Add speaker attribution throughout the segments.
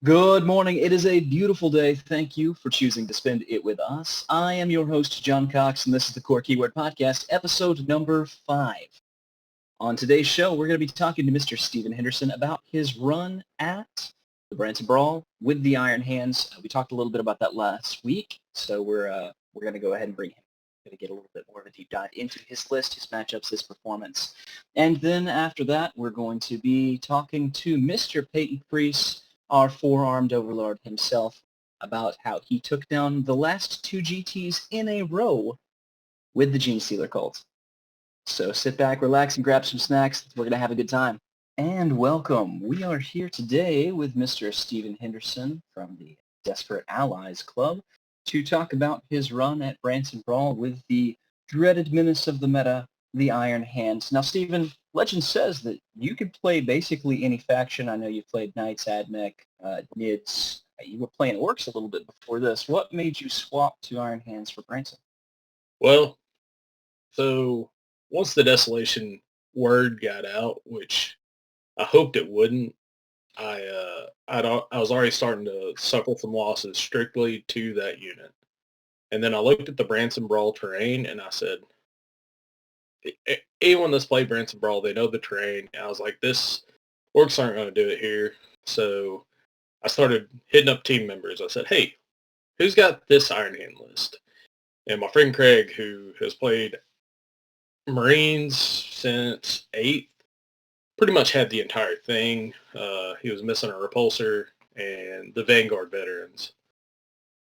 Speaker 1: Good morning. It is a beautiful day. Thank you for choosing to spend it with us. I am your host, John Cox, and this is the Core Keyword Podcast, episode number 5. On today's show, we're going to be talking to Mr. Stephen Henderson about his run at the Branson Brawl with the Iron Hands. We talked a little bit about that last week, so we're going to go ahead and bring him. Going to get a little bit more of a deep dive into his list, his matchups, his performance. And then after that, we're going to be talking to Mr. Peyton Priest, our four-armed overlord himself, about how he took down the last two GTs in a row with the Gene Stealer cult. So sit back, relax, and grab some snacks. We're going to have a good time. And welcome. We are here today with Mr. Stephen Henderson from the Desperate Allies Club to talk about his run at Branson Brawl with the dreaded menace of the meta, the Iron Hands. Now, Stephen, legend says that you could play basically any faction. I know you played Knights, Admech, Nids. You were playing Orcs a little bit before this. What made you swap to Iron Hands for Branson?
Speaker 2: Well, so once the Desolation word got out, which I hoped it wouldn't, I was already starting to suffer some losses strictly to that unit. And then I looked at the Branson Brawl terrain and I said, anyone that's played Branson Brawl, they know the terrain. And I was like, this orcs aren't going to do it here. So I started hitting up team members. I said, hey, who's got this Iron Hand list? And my friend Craig, who has played Marines since 8th, pretty much had the entire thing. He was missing a repulsor and the Vanguard veterans.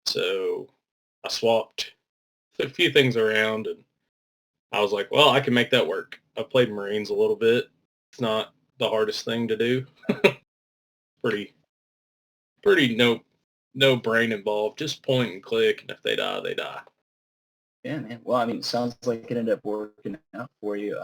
Speaker 2: So I swapped a few things around and I was like, well, I can make that work. I've played Marines a little bit. It's not the hardest thing to do. pretty no brain involved. Just point and click, and if they die, they die.
Speaker 1: Yeah, man. Well, I mean, it sounds like it ended up working out for you.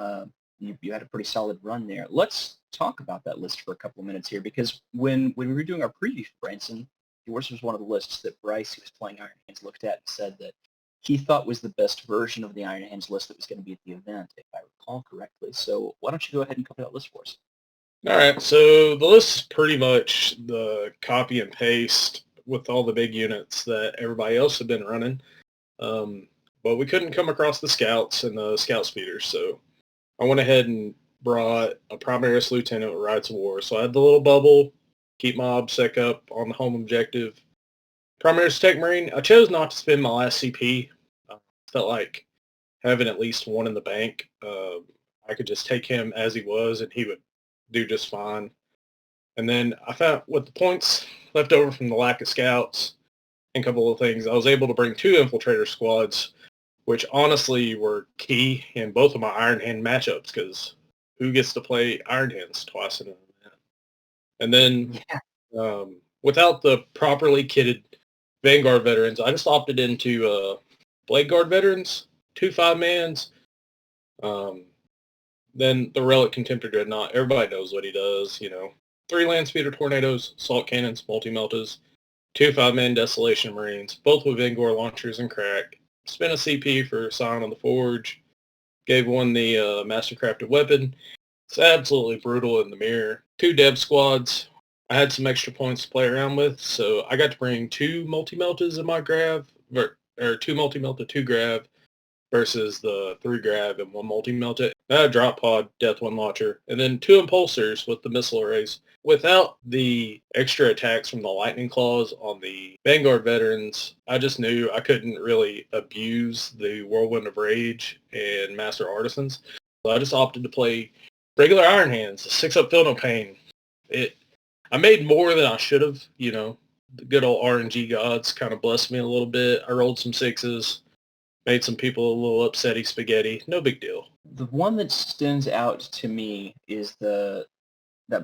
Speaker 1: You had a pretty solid run there. Let's talk about that list for a couple of minutes here, because when we were doing our preview for Branson, yours was one of the lists that Bryce, who was playing Iron Hands, looked at and said that he thought was the best version of the Iron Hands list that was going to be at the event, if I recall correctly. So why don't you go ahead and cover that list for us?
Speaker 2: All right, so the list is pretty much the copy and paste with all the big units that everybody else had been running. But we couldn't come across the scouts and the scout speeders, so I went ahead and brought a Primaris Lieutenant with Rides of War. So I had the little bubble, keep my obsec up on the home objective. Primaris Tech Marine, I chose not to spend my last CP. I felt like having at least one in the bank. I could just take him as he was and he would do just fine. And then I found with the points left over from the lack of scouts and a couple of things, I was able to bring 2 infiltrator squads, which honestly were key in both of my Iron Hand matchups because who gets to play Iron Hands twice in an event? And then without the properly kitted Vanguard veterans, I just opted into Blade Guard veterans, 2 5-mans. Then the Relic Contemptor Dreadnought, everybody knows what he does, 3 Land Speeder Tornadoes, Salt Cannons, Multi-Meltas, 2 5-man Desolation Marines, both with Vanguard launchers and crack. Spent a CP for Sign on the Forge. Gave one the Mastercrafted Weapon. It's absolutely brutal in the mirror. 2 Dev Squads. I had some extra points to play around with, so I got to bring 2 Multi-Meltas in my Grav, or 2 Multi-Melta, 2 Grav, versus the 3 Grav and 1 Multi-Melta. I had a Drop Pod, Death One Launcher, and then 2 Impulsors with the missile arrays. Without the extra attacks from the Lightning Claws on the Vanguard veterans, I just knew I couldn't really abuse the Whirlwind of Rage and Master Artisans. So I just opted to play regular Iron Hands, 6-up Feel No Pain. I made more than I should have, The good old RNG gods kind of blessed me a little bit. I rolled some 6s. Made some people a little upsetty spaghetti. No big deal.
Speaker 1: The one that stands out to me is that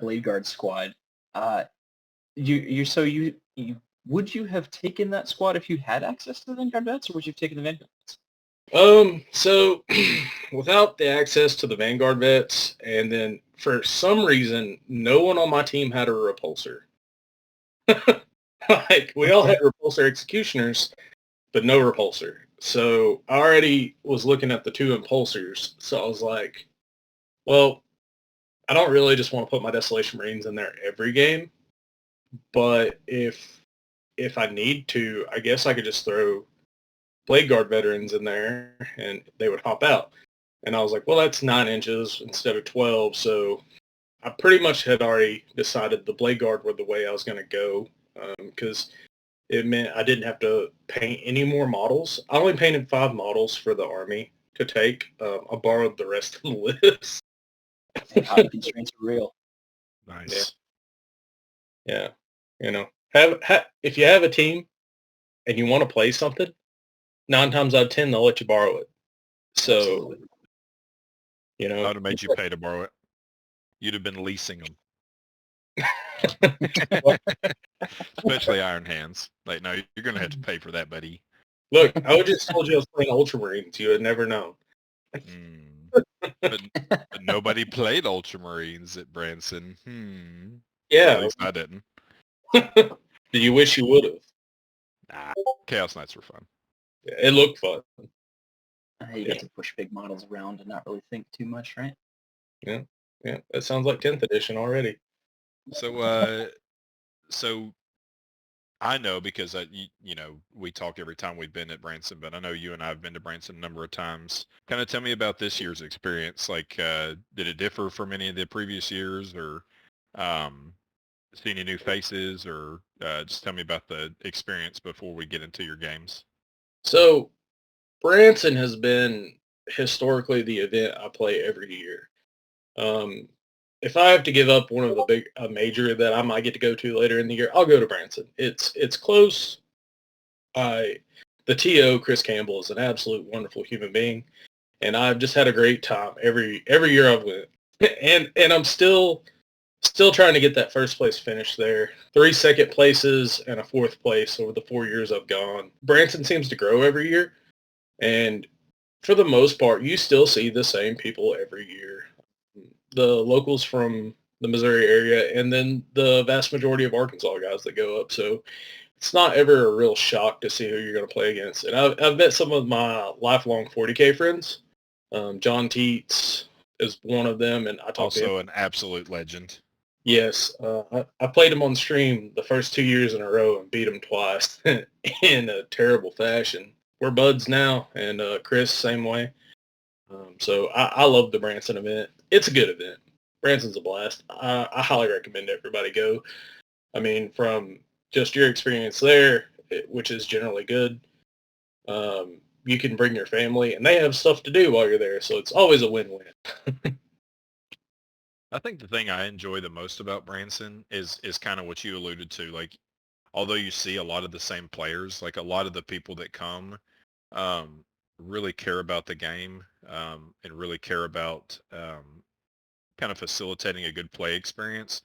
Speaker 1: Blade Guard squad. Would you have taken that squad if you had access to the Vanguard vets, or would you have taken the Vanguard vets?
Speaker 2: So without the access to the Vanguard vets, and then for some reason, no one on my team had a repulsor. Like, we all had repulsor executioners, but no repulsor. So I already was looking at the 2 impulsors. So I was like, well, I don't really just want to put my Desolation Marines in there every game. But if I need to, I guess I could just throw Blade Guard veterans in there and they would hop out. And I was like, well, that's 9 inches instead of 12. So I pretty much had already decided the Blade Guard were the way I was going to go because it meant I didn't have to paint any more models. I only painted 5 models for the army to take. I borrowed the rest of the list.
Speaker 1: And time constraints are real.
Speaker 3: Nice.
Speaker 2: Yeah. You know, if you have a team and you want to play something, 9 times out of 10, they'll let you borrow it. So,
Speaker 1: Absolutely.
Speaker 2: you
Speaker 3: I
Speaker 2: know,
Speaker 3: would have made you pay to borrow it. You'd have been leasing them. Especially Iron Hands. Like, no, you're going to have to pay for that, buddy.
Speaker 2: look, I would just told you I was playing Ultramarines. You had never known.
Speaker 3: But nobody played Ultramarines at Branson. Or
Speaker 2: Yeah.
Speaker 3: at least I didn't.
Speaker 2: Do you wish you would have?
Speaker 3: Nah, Chaos Knights were fun.
Speaker 2: Yeah, it looked fun.
Speaker 1: You get to push big models around and not really think too much, right?
Speaker 2: Yeah. That sounds like 10th edition already.
Speaker 3: So I know because we talk every time we've been at Branson, but I know you and I have been to Branson a number of times. Kind of tell me about this year's experience. Like, did it differ from any of the previous years, or see any new faces, or just tell me about the experience before we get into your games?
Speaker 2: So Branson has been historically the event I play every year. If I have to give up one of a major that I might get to go to later in the year, I'll go to Branson. It's close. The TO Chris Campbell is an absolute wonderful human being, and I've just had a great time every year I've went, and I'm still trying to get that first place finish there. 3 second places and a 4th place over the 4 years I've gone. Branson seems to grow every year, and for the most part, you still see the same people every year. The locals from the Missouri area, and then the vast majority of Arkansas guys that go up. So it's not ever a real shock to see who you're going to play against. And I've met some of my lifelong 40K friends. John Teets is one of them, and I talked to him.
Speaker 3: Also an absolute legend.
Speaker 2: Yes, I played him on stream the first 2 years in a row and beat him twice in a terrible fashion. We're buds now, and Chris, same way. So I love the Branson event. It's a good event. Branson's a blast. I highly recommend everybody go. I mean, from just your experience there, which is generally good, you can bring your family, and they have stuff to do while you're there, so it's always a win-win.
Speaker 3: I think the thing I enjoy the most about Branson is kind of what you alluded to. Like, although you see a lot of the same players, like a lot of the people that come really care about the game and really care about kind of facilitating a good play experience.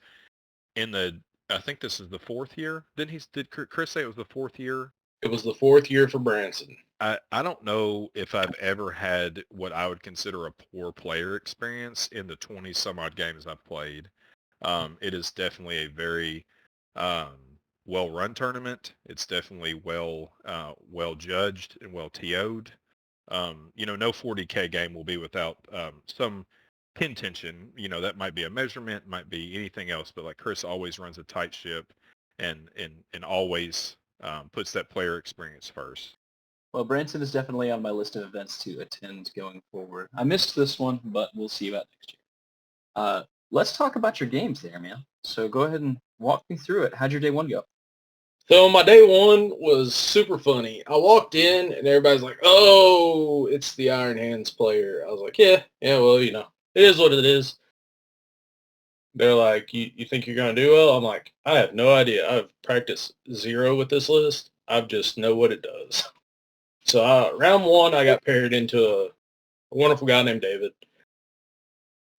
Speaker 3: I think this is the 4th year. Did Chris say it was the 4th year?
Speaker 2: It was the 4th year for Branson.
Speaker 3: I don't know if I've ever had what I would consider a poor player experience in the 20 some odd games I've played. It is definitely a very well-run tournament. It's definitely well judged and well TO'd. No 40K game will be without some pin tension. That might be a measurement, might be anything else, but like Chris always runs a tight ship and always puts that player experience first.
Speaker 1: Well, Branson is definitely on my list of events to attend going forward. I missed this one, but we'll see about next year. Let's talk about your games there, man. So go ahead and walk me through it. How'd your day 1 go?
Speaker 2: So my day 1 was super funny. I walked in, and everybody's like, oh, it's the Iron Hands player. I was like, yeah, well, it is what it is. They're like, you think you're going to do well? I'm like, I have no idea. I've practiced 0 with this list. I just know what it does. So round 1, I got paired into a wonderful guy named David.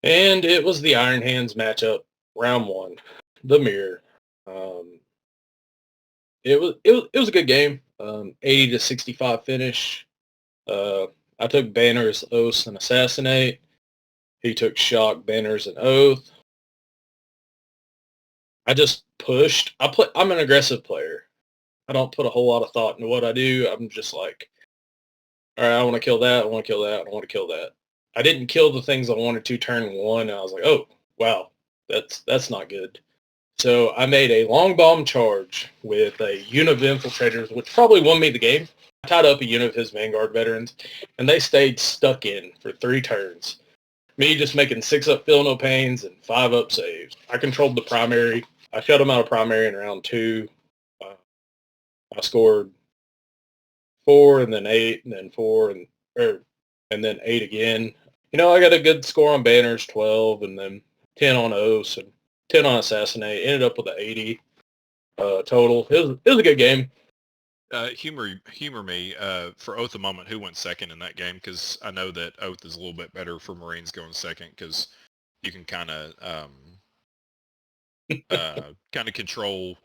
Speaker 2: And it was the Iron Hands matchup, round 1, the mirror. It was a good game. 80 to 65 finish. I took banners, oaths, and assassinate. He took shock, banners, and oath. I just pushed. I'm an aggressive player. I don't put a whole lot of thought into what I do. I'm just like, all right, I want to kill that. I want to kill that. I want to kill that. I didn't kill the things I wanted to turn 1. And I was like, oh, wow, that's not good. So I made a long bomb charge with a unit of infiltrators, which probably won me the game. I tied up a unit of his Vanguard veterans, and they stayed stuck in for 3 turns. Me just making 6 up feel no pains and 5 up saves. I controlled the primary. I shut him out of primary in round 2. I scored 4 and then 8 and then 4 and then 8 again. I got a good score on banners, 12, and then 10 on oaths and 10 on assassinate. Ended up with an 80 total. It was a good game.
Speaker 3: Humor me for Oath a moment. Who went second in that game? Because I know that Oath is a little bit better for Marines going second because you can kind of control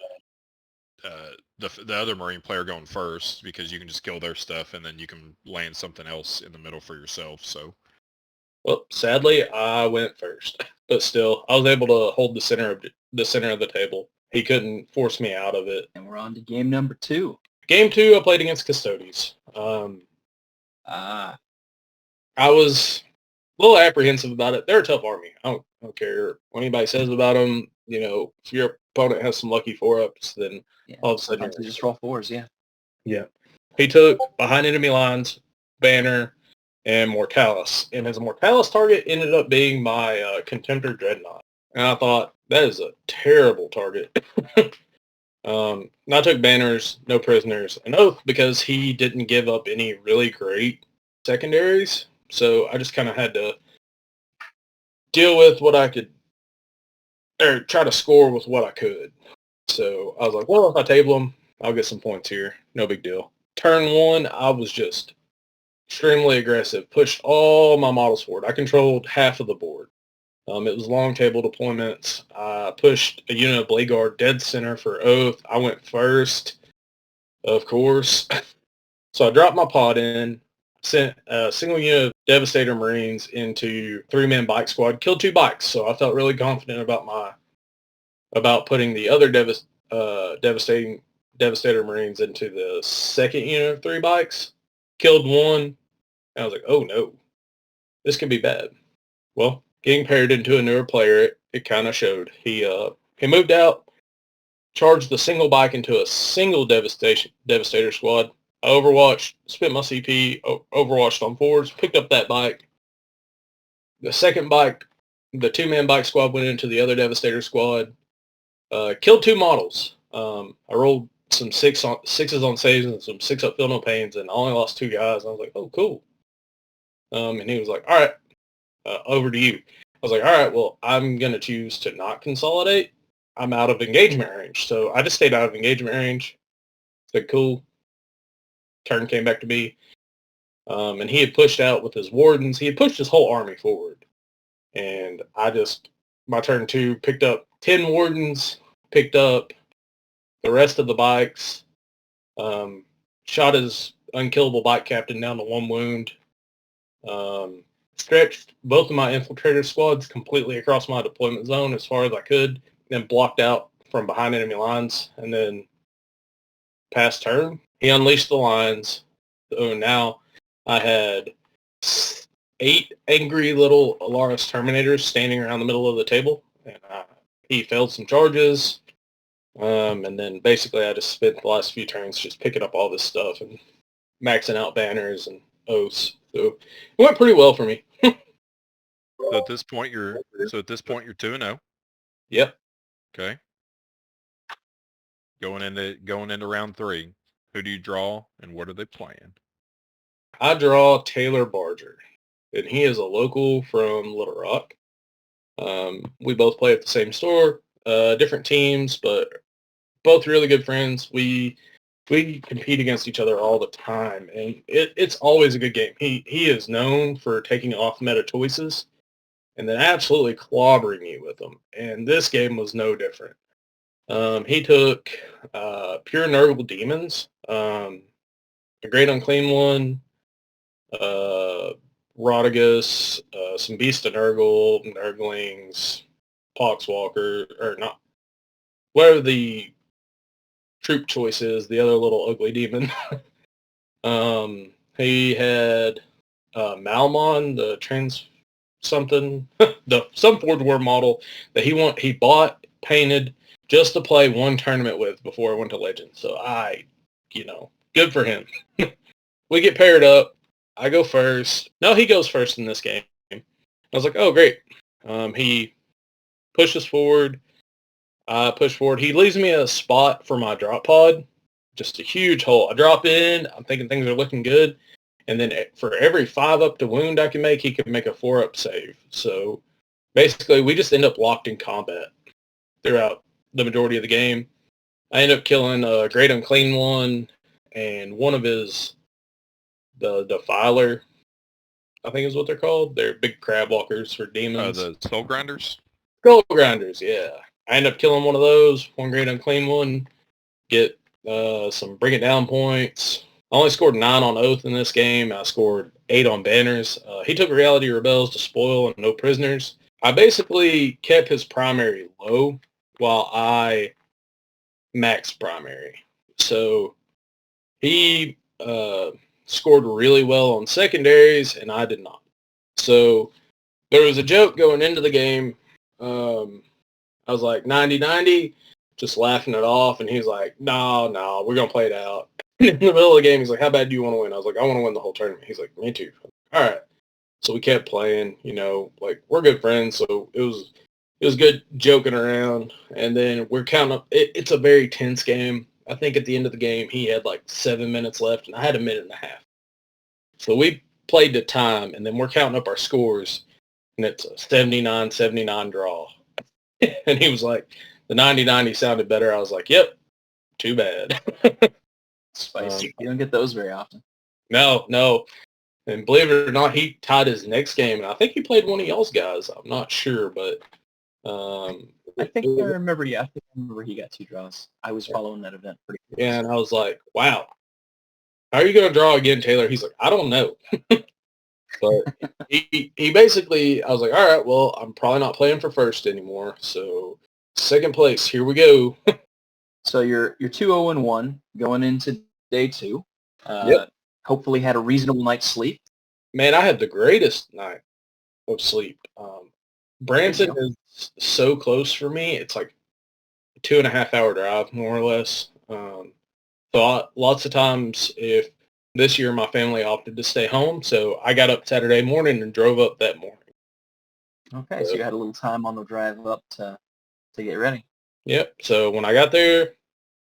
Speaker 3: the other Marine player going first because you can just kill their stuff and then you can land something else in the middle for yourself. So,
Speaker 2: well, sadly, I went first, but still, I was able to hold the center of the table. He couldn't force me out of it.
Speaker 1: And we're on to game number 2.
Speaker 2: Game 2, I played against Custodes. I was a little apprehensive about it. They're a tough army. I don't care what anybody says about them. If your opponent has some lucky 4-ups, then all of a sudden
Speaker 1: you just roll 4s, yeah.
Speaker 2: Yeah. He took behind enemy lines, banner, and Mortalis. And his Mortalis target ended up being my Contemptor Dreadnought. And I thought, that is a terrible target. I took banners, no prisoners, and Oath because he didn't give up any really great secondaries. So I just kind of had to deal with what I could, or try to score with what I could. So I was like, well, if I table him, I'll get some points here. No big deal. Turn 1, I was just extremely aggressive. Pushed all my models forward. I controlled half of the board. It was long table deployments. I pushed a unit of Blade Guard dead center for Oath. I went first, of course. So I dropped my pod in, sent a single unit of Devastator Marines into 3-man bike squad, killed 2 bikes. So I felt really confident about putting the other Devastator Marines into the second unit of 3 bikes. Killed 1. And I was like, oh no, this can be bad. Well, getting paired into a newer player, it kind of showed. He moved out, charged the single bike into a single Devastator squad. I overwatched, spent my CP, overwatched on forwards, picked up that bike. The second bike, the 2-man bike squad went into the other Devastator squad. Killed 2 models. I rolled some 6s on saves and some 6-up feel no pains, and I only lost 2 guys. I was like, oh, cool. And he was like, all right, over to you. I was like, all right, well, I'm going to choose to not consolidate. I'm out of engagement range. So I just stayed out of engagement range. Said, cool. Turn came back to me. And he had pushed out with his wardens. He had pushed his whole army forward. And my turn 2, picked up 10 wardens, picked up the rest of the bikes, shot his unkillable bike captain down to 1 wound, stretched both of my infiltrator squads completely across my deployment zone as far as I could, then blocked out from behind enemy lines, and then past turn, he unleashed the lines. So now I had 8 angry little Alaris Terminators standing around the middle of the table, and he failed some charges, and then basically I just spent the last few turns just picking up all this stuff and maxing out banners and oaths. So it went pretty well for me.
Speaker 3: So at this point you're 2-0.
Speaker 2: Yep.
Speaker 3: Okay. Going into round 3, who do you draw and what are they playing?
Speaker 2: I draw Taylor Barger, and he is a local from Little Rock. We both play at the same store, different teams, but both really good friends. We compete against each other all the time, and it's always a good game. He is known for taking off meta choices and then absolutely clobbering you with them, and this game was no different. He took Pure Nurgle Demons, a Great Unclean One, Rodigus, some Beast of Nurgle, Nurglings, Poxwalker, or not, whatever the troop choice is, the other little ugly demon. He had Malmon, the some Forge War model that he bought, painted, just to play one tournament with before I went to Legends. So good for him. We get paired up. I go first. No, he goes first in this game. I was like, oh, great. He pushes forward. I push forward. He leaves me a spot for my drop pod, just a huge hole. I drop in. I'm thinking things are looking good. And then for every 5 up to wound I can make, he can make a 4 up save. So basically, we just end up locked in combat throughout the majority of the game. I end up killing a Great Unclean One and one of his, the Defiler, I think is what they're called. They're big crab walkers for demons.
Speaker 3: The Soul Grinders?
Speaker 2: Skull Grinders, yeah. I end up killing one of those, one Great Unclean One, get some Bring It Down points. I only scored 9 on Oath in this game. I scored 8 on Banners. He took Reality Rebels to spoil and no prisoners. I basically kept his primary low while I maxed primary. So he scored really well on secondaries, and I did not. So there was a joke going into the game. I was like, 90-90, just laughing it off, and he's like, no, we're going to play it out. In the middle of the game, he's like, how bad do you want to win? I was like, I want to win the whole tournament. He's like, me too. All right. So we kept playing, we're good friends, so it was good joking around, and then we're counting up. It's a very tense game. I think at the end of the game, he had like 7 minutes left, and I had a minute and a half. So we played to time, and then we're counting up our scores, and it's a 79-79 draw. And he was like, the 90-90 sounded better. I was like, yep, too bad.
Speaker 1: Spicy. You don't get those very often.
Speaker 2: No. And believe it or not, he tied his next game, and I think he played one of y'all's guys. I'm not sure, but
Speaker 1: I think I remember he got 2 draws. I was following that event pretty close.
Speaker 2: Yeah, and I was like, wow, how are you going to draw again, Taylor? He's like, I don't know. But he basically, I was like, all right, well, I'm probably not playing for first anymore. So second place, here we go.
Speaker 1: So you're 2-0-1 going into day 2.
Speaker 2: Yep.
Speaker 1: Hopefully had a reasonable night's sleep.
Speaker 2: Man, I had the greatest night of sleep. Branson is so close for me. It's like a 2.5-hour drive, more or less. So lots of times, if this year my family opted to stay home, so I got up Saturday morning and drove up that morning.
Speaker 1: Okay, so you had a little time on the drive up to get ready.
Speaker 2: Yep. So when I got there,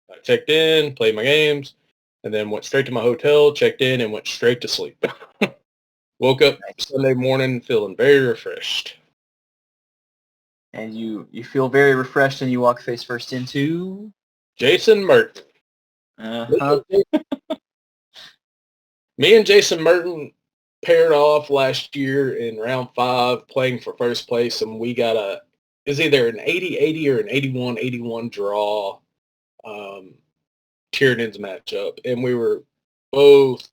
Speaker 2: I checked in, played my games, and then went straight to my hotel, checked in, and went straight to sleep. Woke up Sunday morning feeling very refreshed.
Speaker 1: And you feel very refreshed, and you walk face first into
Speaker 2: Jason Merton.
Speaker 1: Uh-huh.
Speaker 2: Me and Jason Merton paired off last year in round 5 playing for first place, and we got it's either an 80-80 or an 81-81 draw Tyranids matchup, and we were both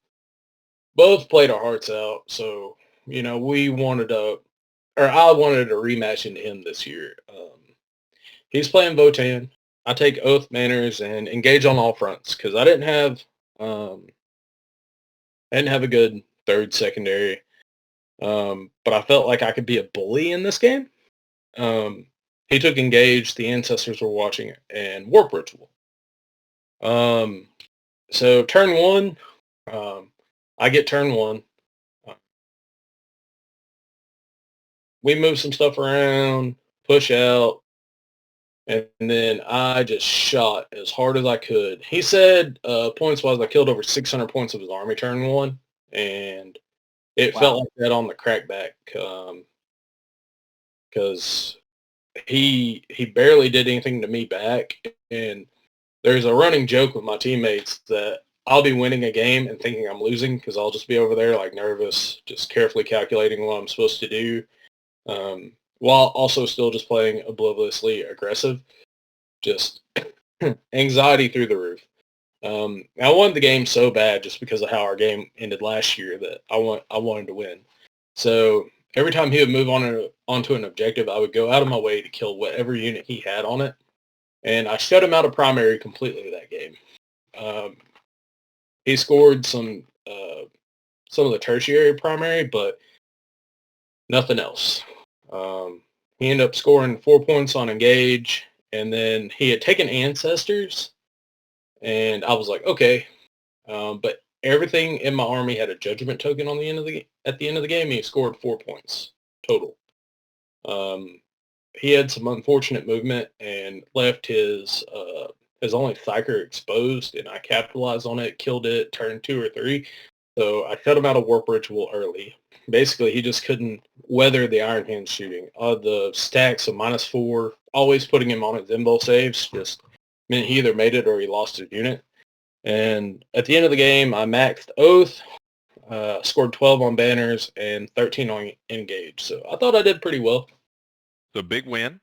Speaker 2: played our hearts out. So we wanted I wanted a rematch into him this year. He's playing Votan. I take Oath, Manners, and Engage on all fronts because I didn't have a good third secondary, but I felt like I could be a bully in this game. He took Engage, the Ancestors were watching it, and Warp Ritual. So turn 1, I get turn 1. We move some stuff around, push out, and then I just shot as hard as I could. He said points-wise, I killed over 600 points of his army turn 1, and it felt like that on the crackback because he barely did anything to me back. And there's a running joke with my teammates that I'll be winning a game and thinking I'm losing because I'll just be over there like nervous, just carefully calculating what I'm supposed to do, while also still just playing obliviously aggressive. Just anxiety through the roof. I won the game so bad just because of how our game ended last year that I wanted to win. So every time he would move onto an objective, I would go out of my way to kill whatever unit he had on it. And I shut him out of primary completely that game. He scored some of the tertiary primary, but nothing else. He ended up scoring 4 points on Engage and then he had taken Ancestors, and I was like, okay, but everything in my army had a Judgment token on the end of at the end of the game. He scored 4 points total. He had some unfortunate movement and left his only Thyker exposed, and I capitalized on it, killed it, turned 2 or 3. So I shut him out of Warp Ritual early. Basically, he just couldn't weather the Iron Hand shooting. The stacks of -4, always putting him on his invul saves, just meant he either made it or he lost his unit. And at the end of the game, I maxed Oath, scored 12 on banners, and 13 on engage. So I thought I did pretty well.
Speaker 3: So big win,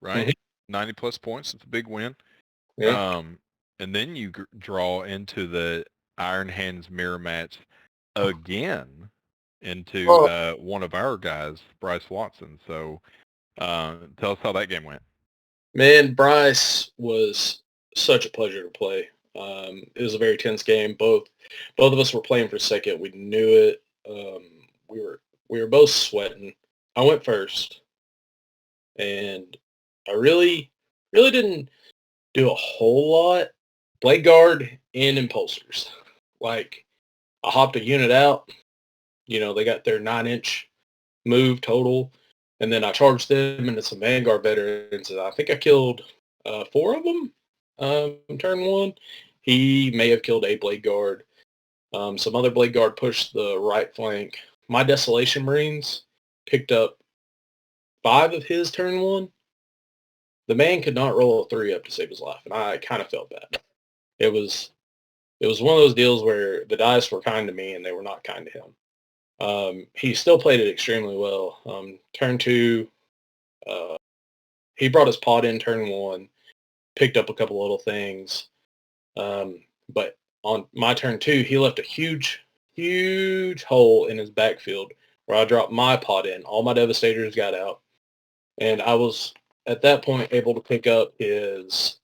Speaker 3: right?
Speaker 2: Mm-hmm.
Speaker 3: 90 plus points. It's a big win.
Speaker 2: Yeah.
Speaker 3: And then you draw into the Iron Hands mirror match again into one of our guys, Bryce Watson. So tell us how that game went.
Speaker 2: Man, Bryce was such a pleasure to play. It was a very tense game. Both of us were playing for second. We knew it. We were both sweating. I went first, and I really didn't do a whole lot. Blade Guard and Impulsors. Like, I hopped a unit out. They got their 9-inch move total. And then I charged them into some Vanguard veterans. And I think I killed 4 of them turn 1. He may have killed a Blade Guard. Some other Blade Guard pushed the right flank. My Desolation Marines picked up 5 of his turn 1. The man could not roll a 3 up to save his life, and I kind of felt bad. It was one of those deals where the dice were kind to me and they were not kind to him. He still played it extremely well. Turn 2, he brought his pod in turn 1, picked up a couple little things. But on my turn 2, he left a huge hole in his backfield where I dropped my pod in. All my Devastators got out. And I was, at that point, able to pick up his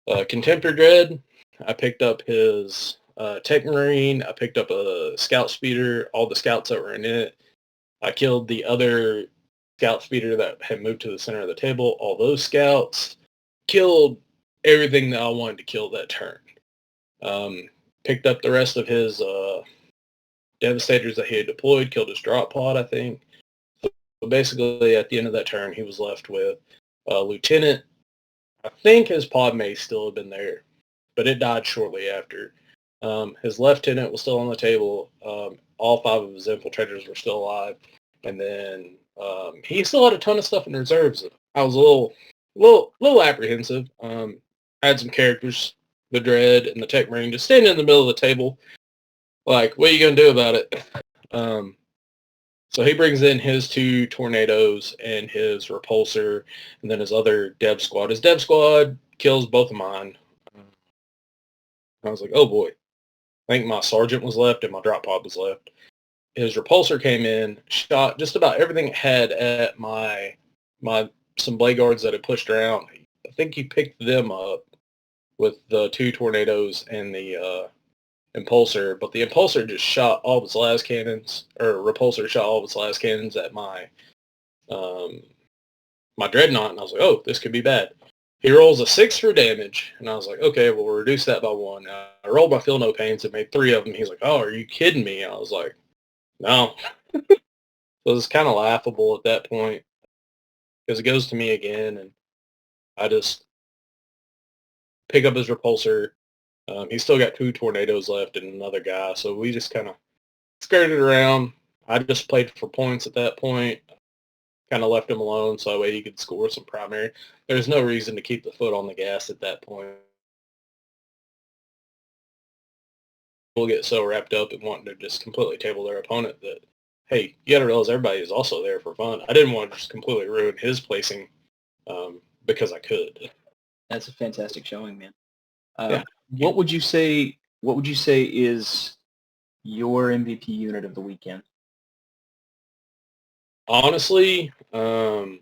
Speaker 2: Contemptor Dread. I picked up his Tech Marine. I picked up a Scout Speeder, all the scouts that were in it. I killed the other Scout Speeder that had moved to the center of the table. All those scouts. Killed everything that I wanted to kill that turn. Picked up the rest of his Devastators that he had deployed. Killed his drop pod, I think. So basically, at the end of that turn, he was left with Lieutenant. I think his pod may still have been there, but it died shortly after. His lieutenant was still on the table. All 5 of his infiltrators were still alive, and then he still had a ton of stuff in reserves. I was a little apprehensive. I had some characters, the Dread and the Tech Marine, just standing in the middle of the table, like, what are you gonna do about it? So he brings in his 2 Tornadoes and his Repulsor, and then his other Dev Squad. His Dev Squad kills both of mine. I was like, oh boy. I think my Sergeant was left and my Drop Pod was left. His Repulsor came in, shot just about everything it had at some Blade Guards that had pushed around. I think he picked them up with the 2 Tornadoes and the Impulsor, but the Impulsor just shot all of its las cannons, or Repulsor shot all of its las cannons at my Dreadnought, and I was like, oh, this could be bad. He rolls a 6 for damage, and I was like, okay, well, we'll reduce that by 1. I rolled my Feel No Pains and made 3 of them. He's like, oh, are you kidding me? I was like, no. So it was kind of laughable at that point, because it goes to me again, and I just pick up his Repulsor. He's still got 2 Tornadoes left and another guy, so we just kind of skirted around. I just played for points at that point, kind of left him alone so that way he could score some primary. There's no reason to keep the foot on the gas at that point. People get so wrapped up in wanting to just completely table their opponent that, hey, you got to realize everybody is also there for fun. I didn't want to just completely ruin his placing because I could.
Speaker 1: That's a fantastic showing, man.
Speaker 2: Yeah.
Speaker 1: What would you say is your MVP unit of the weekend?
Speaker 2: Honestly, I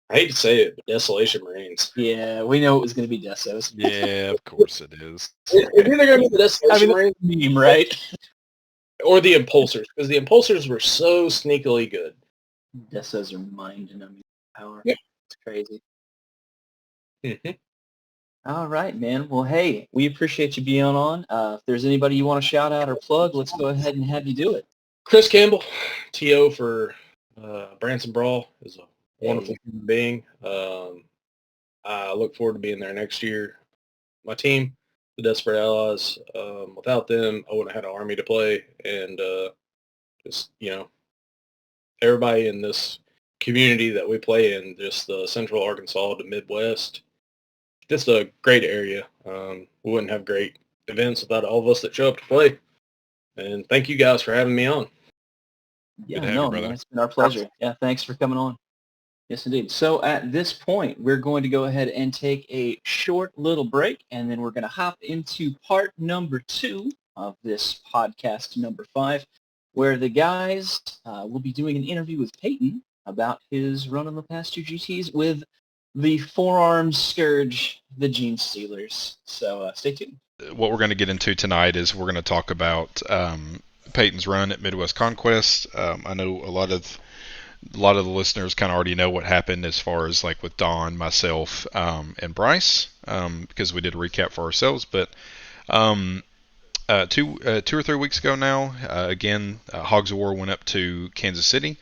Speaker 2: hate to say it, but Desolation Marines.
Speaker 1: Yeah, we know it was going to be Desos.
Speaker 3: Yeah, of course it is.
Speaker 2: It's either going to be the Desolation Marines
Speaker 1: meme, right?
Speaker 2: or the Impulsors, because the Impulsors were so sneakily good.
Speaker 1: Desas are mind-numbing power.
Speaker 2: Yep.
Speaker 1: It's crazy.
Speaker 2: Hmm.
Speaker 1: All right, man. Well, hey, we appreciate you being on. If there's anybody you want to shout out or plug, let's go ahead and have you do it.
Speaker 2: Chris Campbell, TO for Branson Brawl, is a wonderful
Speaker 1: Hey.
Speaker 2: human being. I look forward to being there next year. My team, the Desperate Allies, without them, I wouldn't have had an army to play. And just, everybody in this community that we play in, just the central Arkansas to Midwest, just a great area. We wouldn't have great events without all of us that show up to play. And thank you guys for having me on.
Speaker 1: Yeah,
Speaker 3: to have you,
Speaker 1: no,
Speaker 3: brother.
Speaker 1: man. It's been our pleasure. Yeah, thanks for coming on. Yes, indeed. So at this point, we're going to go ahead and take a short little break, and then we're going to hop into part number 2 of this podcast number 5, where the guys will be doing an interview with Peyton about his run on the past 2 GTs with the Forearm Scourge, the Gene Stealers. So stay tuned.
Speaker 3: What we're going to get into tonight is we're going to talk about Peyton's run at Midwest Conquest. I know a lot of the listeners kind of already know what happened as far as like with Don, myself, and Bryce, because we did a recap for ourselves. But 2 or 3 weeks ago now, again, Hogs of War went up to Kansas City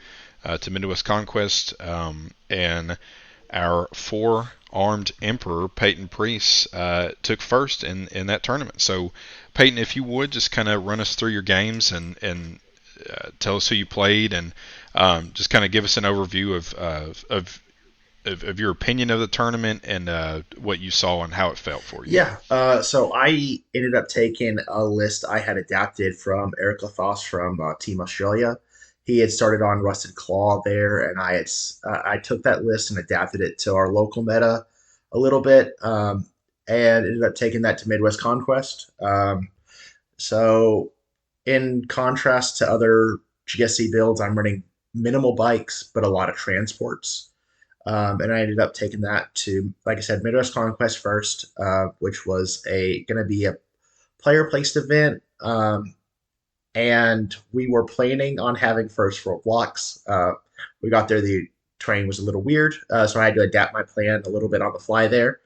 Speaker 3: to Midwest Conquest, and our 4-armed Emperor, Peyton Priest, took first in that tournament. So, Peyton, if you would, just kind of run us through your games and tell us who you played, and just kind of give us an overview of your opinion of the tournament and what you saw and how it felt for you.
Speaker 4: Yeah, so I ended up taking a list I had adapted from Eric Lafosse from Team Australia. He had started on Rusted Claw there, and I took that list and adapted it to our local meta a little bit, and ended up taking that to Midwest Conquest. So in contrast to other GSC builds, I'm running minimal bikes but a lot of transports. And I ended up taking that to, like I said, Midwest Conquest first, which was going to be a player placed event. And we were planning on having first floor blocks. We got there, the terrain was a little weird, so I had to adapt my plan a little bit on the fly there.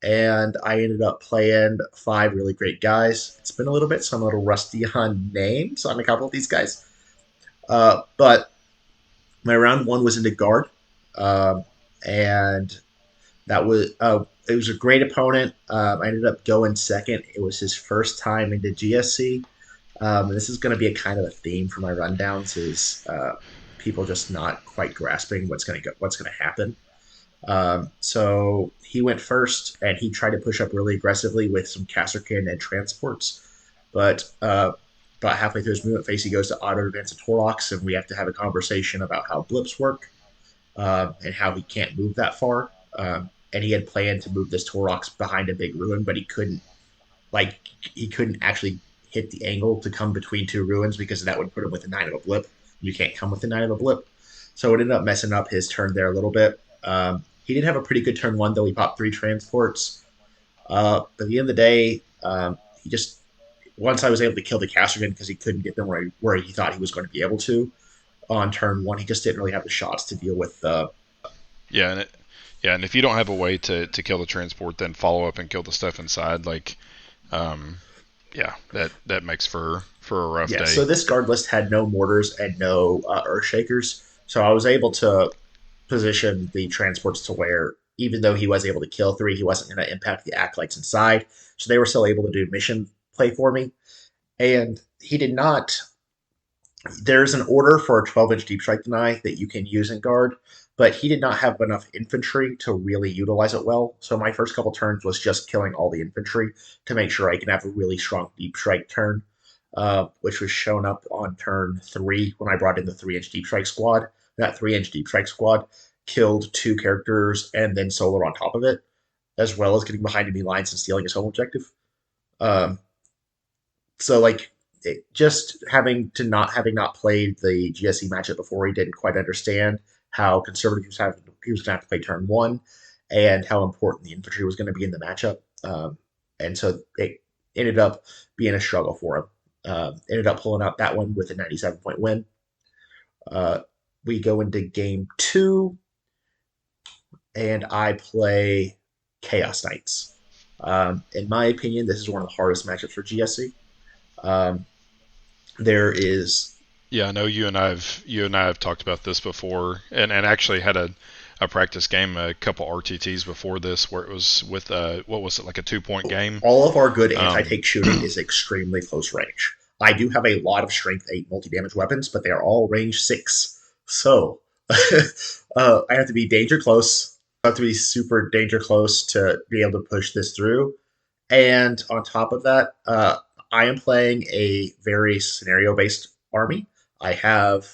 Speaker 4: And I ended up playing 5 really great guys. It's been a little bit, so I'm a little rusty on names on a couple of these guys. But my round 1 was into guard. And that was it was a great opponent. I ended up going second. It was his first time into GSC. This is going to be a kind of a theme for my rundowns: is people just not quite grasping what's going to happen. So he went first, and he tried to push up really aggressively with some Casterkin and transports, but about halfway through his movement phase, he goes to auto advance a Torox, and we have to have a conversation about how blips work. And how he can't move that far. And he had planned to move this Torox behind a big ruin, but he couldn't actually hit the angle to come between 2 ruins because that would put him with a 9 of a blip. You can't come with a 9 of a blip. So it ended up messing up his turn there a little bit. He did have a pretty good turn 1, though. He popped 3 transports. But at the end of the day, he just, once I was able to kill the Castergan because he couldn't get them where he thought he was going to be able to, on turn 1, he just didn't really have the shots to deal with.
Speaker 3: And if you don't have a way to kill the transport, then follow up and kill the stuff inside. Like, that makes for a rough day.
Speaker 4: So this guard list had no mortars and no Earthshakers, so I was able to position the transports to where, even though he was able to kill 3, he wasn't going to impact the acolytes inside. So they were still able to do mission play for me, and he did not. There's an order for a 12-inch deep strike deny that you can use in guard, but he did not have enough infantry to really utilize it well. So my first couple turns was just killing all the infantry to make sure I can have a really strong deep strike turn, which was shown up on turn 3 when I brought in the 3-inch deep strike squad. That 3-inch deep strike squad killed 2 characters and then solar on top of it, as well as getting behind enemy lines and stealing his home objective. So like, just having not played the GSE matchup before, he didn't quite understand how conservative he was going to have to play turn 1, and how important the infantry was going to be in the matchup. And so it ended up being a struggle for him. Ended up pulling out that one with a 97-point win. we go into game 2, and I play Chaos Knights. In my opinion, this is one of the hardest matchups for GSC. Um, there is
Speaker 3: Yeah, I know you and I have talked about this before, and actually had a practice game, a couple RTTs before this, where it was with what was it, like a 2 point game?
Speaker 4: all of our good
Speaker 3: Um,
Speaker 4: anti-take shooting is extremely close range. I do have a lot of strength 8 multi-damage weapons, but they are all range 6. So I have to be danger close. I have to be super danger close to be able to push this through. And on top of that, I am playing a very scenario-based army. I have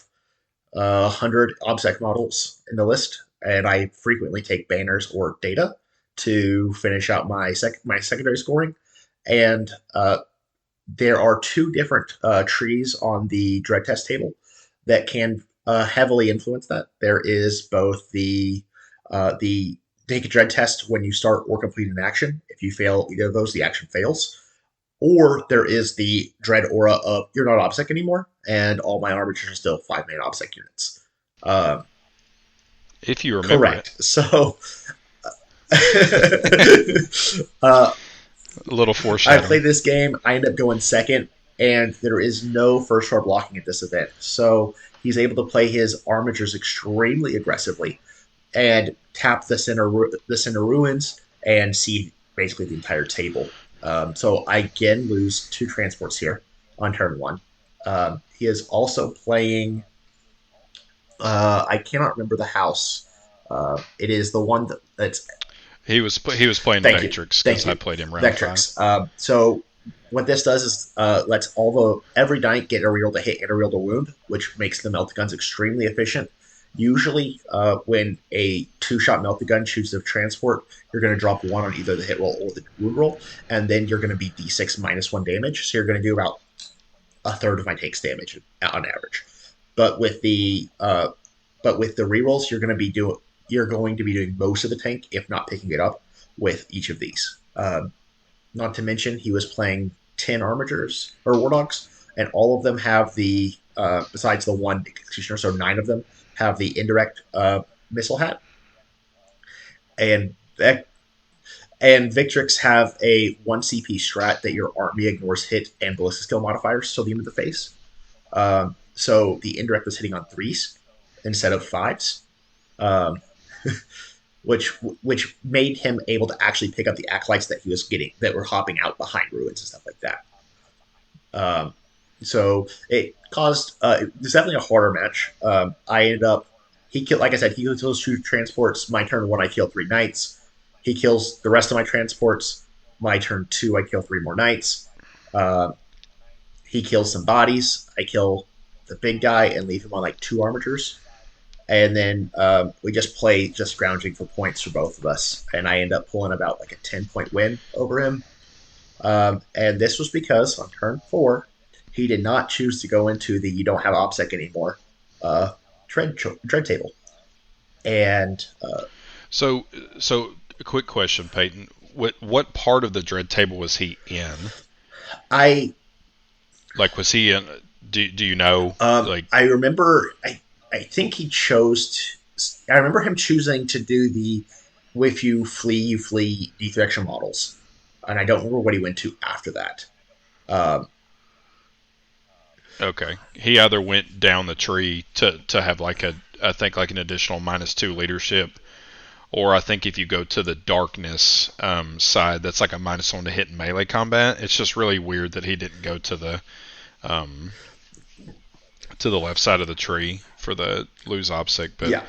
Speaker 4: 100 OBSEC models in the list, and I frequently take banners or data to finish out my secondary scoring. And there are 2 different trees on the dread test table that can heavily influence that. There is both the take a dread test when you start or complete an action. If you fail either of those, the action fails. Or there is the dread aura of you're not OBSEC anymore, and all my armatures are still 5-man OBSEC units. Uh,
Speaker 3: if you remember it.
Speaker 4: Correct. So uh,
Speaker 3: A little
Speaker 4: I
Speaker 3: foreshadowing.
Speaker 4: played this game. I end up going second, and there is no first floor blocking at this event. So he's able to play his armatures extremely aggressively and tap the center ruins and see basically the entire table. So I again lose 2 transports here on turn 1. He is also playing. I cannot remember the house. It is the one that's.
Speaker 3: He was playing
Speaker 4: Thank you,
Speaker 3: Vectrix
Speaker 4: thank
Speaker 3: because I
Speaker 4: you,
Speaker 3: played him round 5.
Speaker 4: Vectrix. So what this does is lets every knight get a reroll to hit and a reroll to wound, which makes the melt guns extremely efficient. Usually, when a 2-shot melt gun shoots a transport, you're going to drop 1 on either the hit roll or the wound roll, and then you're going to be d6 -1 damage. So you're going to do about a third of my takes damage on average. But with the rerolls, you're going to be doing most of the tank, if not picking it up with each of these. Not to mention, he was playing 10 armatures or war dogs, and all of them have the besides the one executioner, so 9 of them have the indirect missile hat, and and Victrix have a 1 CP strat that your army ignores hit and ballistic skill modifiers till the end of the phase. So the indirect was hitting on 3s instead of 5s, um, which made him able to actually pick up the acolytes that he was getting that were hopping out behind ruins and stuff like that. So it caused it's definitely a harder match. I ended up he killed, like I said, he kills 2 transports. My turn 1, I kill 3 knights. He kills the rest of my transports. My turn 2, I kill 3 more knights. Uh, he kills some bodies. I kill the big guy and leave him on like 2 armatures. And then we just play just scrounging for points for both of us. And I end up pulling about like a 10-point win over him. And this was because on turn 4, he did not choose to go into the you don't have OPSEC anymore dread table. And
Speaker 3: So a quick question, Peyton. What part of the dread table was he in? Like, was he in? Do you know? Like,
Speaker 4: I remember. I think he chose. I remember him choosing to do the if you flee deflection models, and I don't remember what he went to after that.
Speaker 3: okay, he either went down the tree to have like I think like an additional -2 leadership, or I think if you go to the darkness side, that's like a -1 to hit in melee combat. It's just really weird that he didn't go um, to the left side of the tree for the lose OPSEC. But
Speaker 4: Yeah.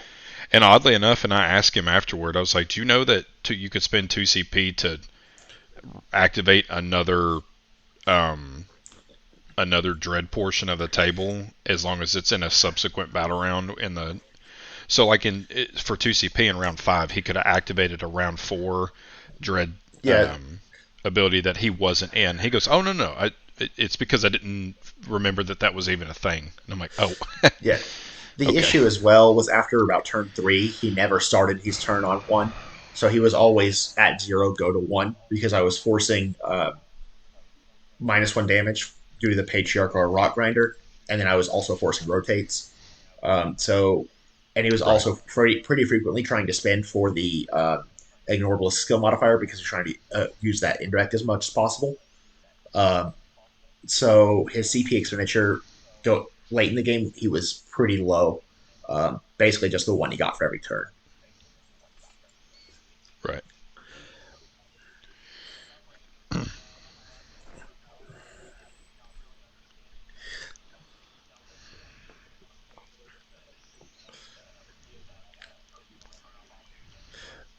Speaker 3: and oddly enough, and I asked him afterward, I was like, do you know that you could spend 2 CP to activate another dread portion of the table as long as it's in a subsequent battle round in the so like for 2 CP in round 5 he could have activated a round 4 dread
Speaker 4: Yeah.
Speaker 3: ability that he wasn't in. He goes, oh no, it's because I didn't remember that was even a thing. And I'm like, oh.
Speaker 4: Yeah. The
Speaker 3: Okay.
Speaker 4: issue as well was after about turn 3, he never started his turn on 1. So he was always at 0, go to 1, because I was forcing -1 damage due to the Patriarch or Rock Grinder, and then I was also forcing rotates. And he was also pretty frequently trying to spend for the ignorable skill modifier because he's trying to use that indirect as much as possible. Um, so his CP expenditure late in the game, he was pretty low. Basically, just the one he got for every turn.
Speaker 3: Right.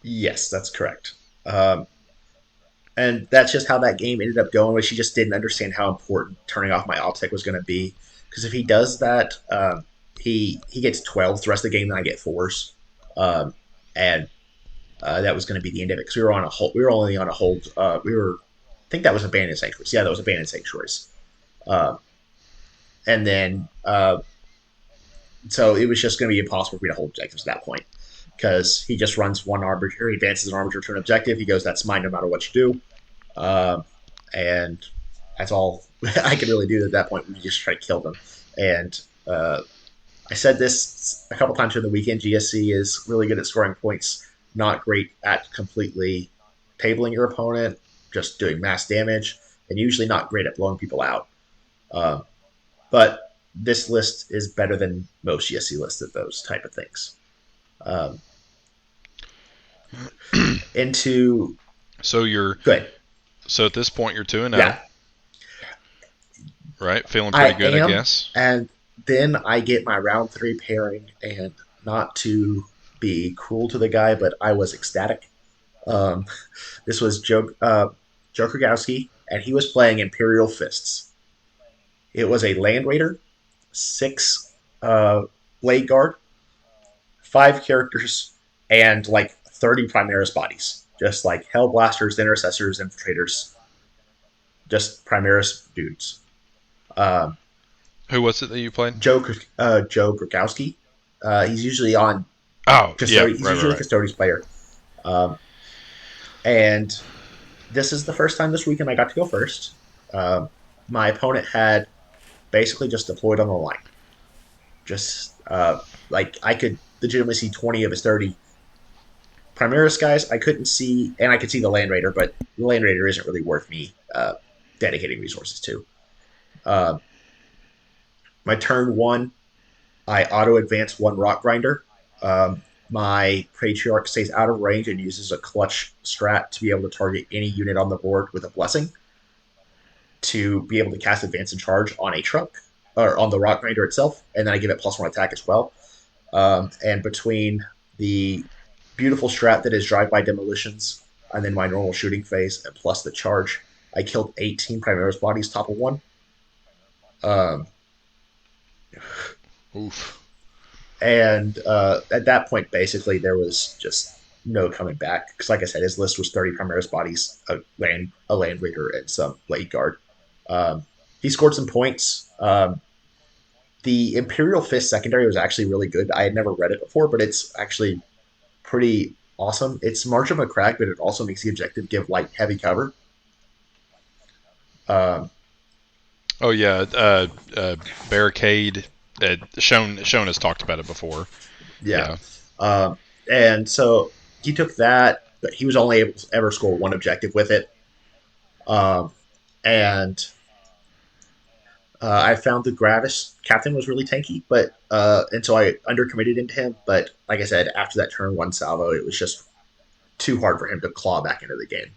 Speaker 4: Yes, that's correct. And that's just how that game ended up going. Was she just didn't understand how important turning off my optic was going to be. Because if he does that, he gets 12s the rest of the game, then I get 4s, and that was going to be the end of it. Because we were on a hold. We were only on a hold. I think that was abandoned sanctuaries. Yeah, that was abandoned sanctuaries. Uh, and then so it was just going to be impossible for me to hold objectives at that point because he just runs one arbiter, he advances an arbiter to an objective. He goes, "That's mine, no matter what you do." And that's all I could really do at that point. We just try to kill them. And I said this a couple times during the weekend. GSC is really good at scoring points, not great at completely tabling your opponent, just doing mass damage, and usually not great at blowing people out. But this list is better than most GSC lists at those type of things. Into
Speaker 3: So you're
Speaker 4: good.
Speaker 3: So at this point you're 2-0.
Speaker 4: Yeah.
Speaker 3: Right? Feeling pretty good,
Speaker 4: am,
Speaker 3: I guess.
Speaker 4: And then I get my round 3 pairing, and not to be cruel to the guy, but I was ecstatic. This was Joe Krogowski, and he was playing Imperial Fists. It was a Land Raider, 6 Blade Guard, 5 characters, and like 30 Primaris bodies. Just like Hellblasters, Intercessors, Infiltrators. Just Primaris dudes.
Speaker 3: Who was it that you played?
Speaker 4: Joe Krogowski. He's usually on.
Speaker 3: Oh, yeah,
Speaker 4: he's usually a Custodians player. And this is the first time this weekend I got to go first. My opponent had basically just deployed on the line. Just like I could legitimately see 20 of his 30 Primaris guys. I couldn't see, and I could see the Land Raider, but the Land Raider isn't really worth me dedicating resources to. My turn 1, I auto advance 1 Rock Grinder. My Patriarch stays out of range and uses a clutch strat to be able to target any unit on the board with a blessing to be able to cast Advance and Charge on a truck or on the Rock Grinder itself, and then I give it +1 attack as well. And between the beautiful strat that is Drive-By Demolitions and then my normal shooting phase and plus the charge, I killed 18 Primaris bodies top of 1.
Speaker 3: Oof.
Speaker 4: And at that point, basically, there was just no coming back. Because, like I said, his list was 30 Primaris bodies, a Land Raider, and some Blade Guard. He scored some points. The Imperial Fist secondary was actually really good. I had never read it before, but it's actually pretty awesome. It's March of McCrack, but it also makes the objective give light heavy cover.
Speaker 3: Oh yeah, barricade. Sean has talked about it before.
Speaker 4: Yeah. And so he took that, but he was only able to ever score 1 objective with it. And I found the Gravis captain was really tanky, but and so I undercommitted into him. But like I said, after that turn 1 salvo, it was just too hard for him to claw back into the game.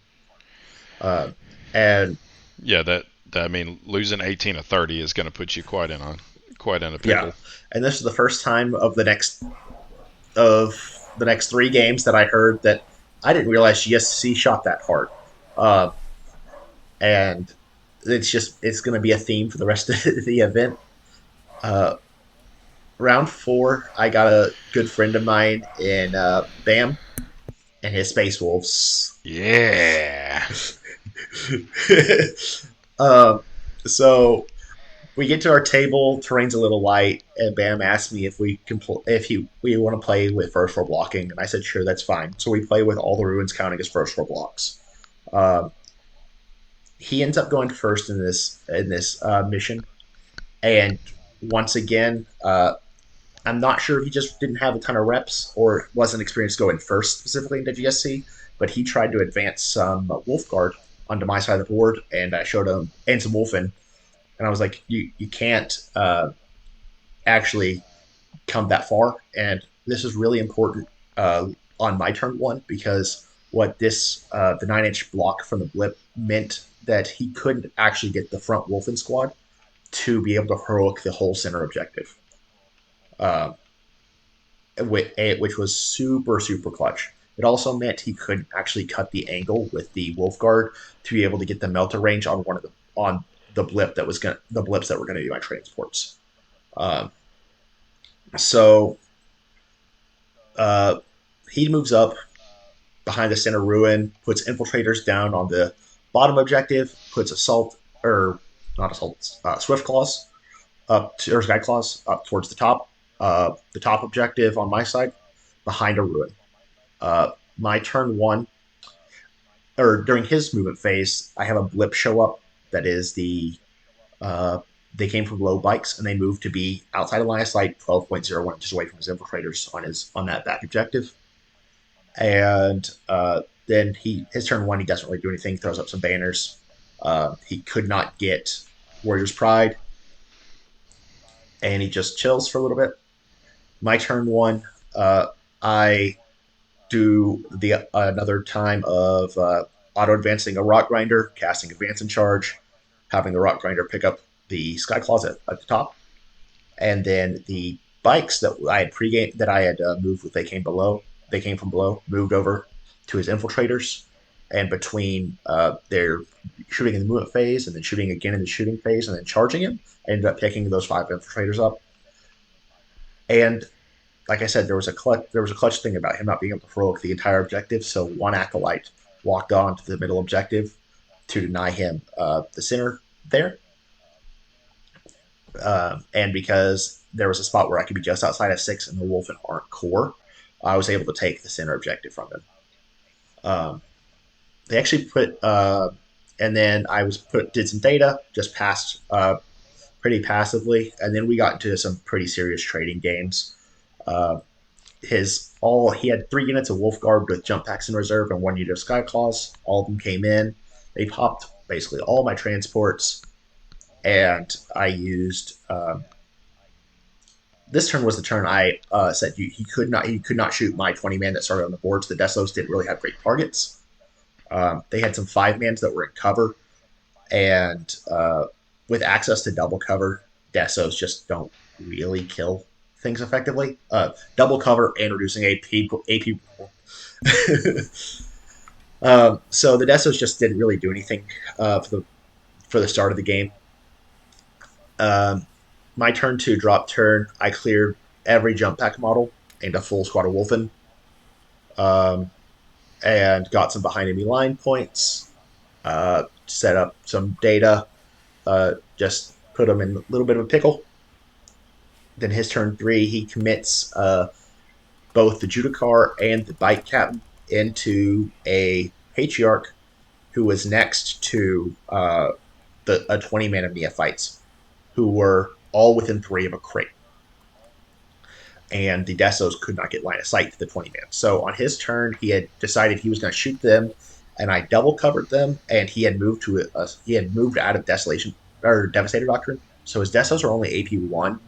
Speaker 4: And
Speaker 3: yeah, that I mean, losing 18 of 30 is going to put you quite in a pickle.
Speaker 4: Yeah, and this is the first time of the next 3 games that I heard that I didn't realize GSC shot that hard. And it's going to be a theme for the rest of the event. Round 4, I got a good friend of mine in Bam and his Space Wolves.
Speaker 3: Yeah.
Speaker 4: So we get to our table, terrain's a little light, and Bam asked me if we want to play with first floor blocking, and I said sure, that's fine. So we play with all the ruins counting as first floor blocks. He ends up going first in this mission, and once again, I'm not sure if he just didn't have a ton of reps or wasn't experienced going first specifically into GSC, but he tried to advance some Wolf Guard onto my side of the board, and I showed him, and some Wolfen, and I was like, you can't actually come that far, and this is really important on my turn one, because what this the 9-inch block from the blip meant that he couldn't actually get the front Wolfen squad to be able to heroic the whole center objective, uh, which was super super clutch. It also meant he couldn't actually cut the angle with the Wolf Guard to be able to get the melter range on the blip that was the blips that were going to be my transports. Um, so he moves up behind the center ruin, puts infiltrators down on the bottom objective, puts assault or not assault, swift claws up to, or sky claws up towards the top objective on my side, behind a ruin. My turn one, or during his movement phase, I have a blip show up that is they came from low bikes and they moved to be outside of line of sight, 12.01 inches away from his infiltrators on that back objective. And then his turn one, he doesn't really do anything. Throws up some banners. He could not get Warrior's Pride, and he just chills for a little bit. My turn one, I do the another time of auto advancing a Rock Grinder, casting Advance and Charge, having the Rock Grinder pick up the Sky Closet at the top, and then the bikes that I had pregame that I had moved with, they came from below, moved over to his infiltrators, and between their shooting in the movement phase and then shooting again in the shooting phase and then charging him, I ended up picking those 5 infiltrators up. And like I said, there was a clutch thing about him not being able to heroic the entire objective, so one acolyte walked on to the middle objective to deny him the center there. And because there was a spot where I could be just outside of 6 and the Wolfen aren't core, I was able to take the center objective from him. They actually and then I did some data, just passed pretty passively, and then we got into some pretty serious trading games. He had 3 units of Wolf Guard with jump packs in reserve and 1 unit of Sky Claws. All of them came in. They popped basically all my transports, and I used. This turn was the turn I said he could not shoot my 20-man that started on the board, so the Desos didn't really have great targets. They had some 5-mans that were in cover, and with access to double cover, Desos just don't really kill things effectively. Double cover and reducing AP. So the Desos just didn't really do anything for the start of the game. My turn 2 drop turn, I cleared every jump pack model and a full squad of Wolfen, and got some behind enemy line points, set up some data, just put him in a little bit of a pickle. Then his turn 3, he commits both the Judicar and the bike captain into a patriarch who was next to a 20-man of neophytes who were all within 3 of a crate. And the Desos could not get line of sight to the 20-man. So on his turn, he had decided he was going to shoot them, and I double covered them, and he had moved out of Desolation or Devastator Doctrine. So his Desos are only AP 1.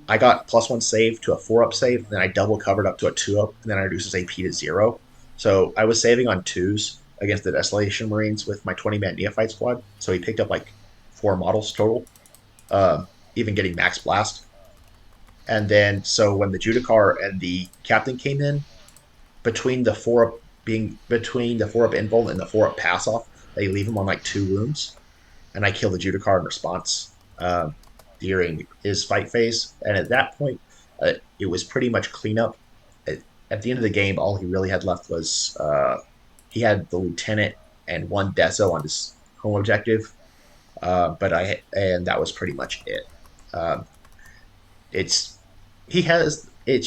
Speaker 4: I got +1 save to a 4-up save, and then I double covered up to a 2-up, and then I reduced his AP to 0. So I was saving on 2s against the Desolation Marines with my 20-man Neophyte squad. So he picked up like 4 models total, even getting Max Blast. And then, so when the Judicar and the Captain came in, between the 4-up invul and the 4-up pass off, they leave him on like 2 wounds, and I kill the Judicar in response during his fight phase. And at that point, it was pretty much cleanup. At the end of the game, all he really had left was he had the Lieutenant and 1 Deso on his home objective, and that was pretty much it. It's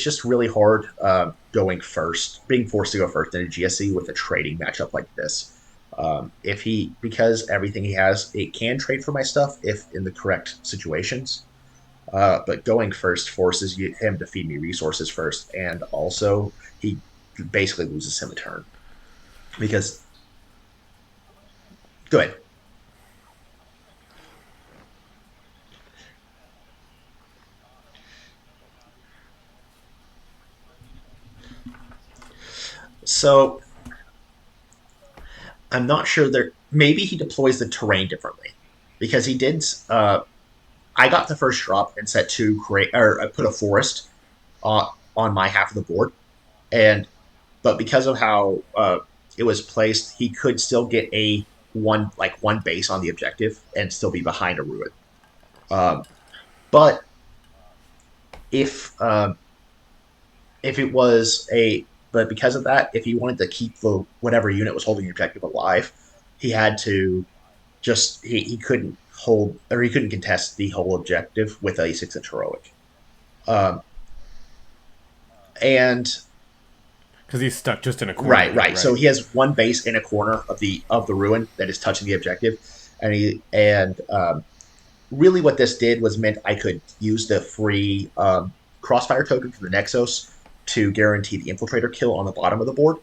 Speaker 4: just really hard being forced to go first in a GSC with a trading matchup like this. Because everything he has, it can trade for my stuff if in the correct situations. But going first forces him to feed me resources first, and also he basically loses him a turn because. Go ahead. So I'm not sure there. Maybe he deploys the terrain differently because he did. I got the first drop and set to create or I put a forest on my half of the board, and but because of how it was placed, he could still get a one base on the objective and still be behind a ruin. Um, but if if it was a but because of that, if he wanted to keep the whatever unit was holding the objective alive, he had to he couldn't hold or he couldn't contest the whole objective with a 6-inch heroic. Um, and
Speaker 5: Because he's stuck just in a corner.
Speaker 4: right. So he has one base in a corner of the ruin that is touching the objective, and really what this did was meant I could use the free crossfire token from the Nexus to guarantee the infiltrator kill on the bottom of the board.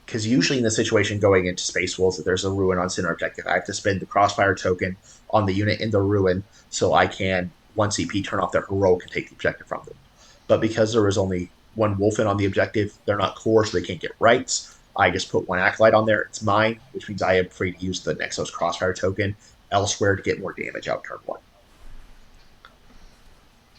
Speaker 4: Because usually in the situation going into Space Wolves, if there's a ruin on center objective, I have to spend the crossfire token on the unit in the ruin so I can 1 CP turn off their heroic and take the objective from them. But because there was only one Wolfen on the objective, they're not core, so they can't get rights. I just put one Acolyte on there. It's mine, which means I am free to use the Nexus crossfire token elsewhere to get more damage out turn 1.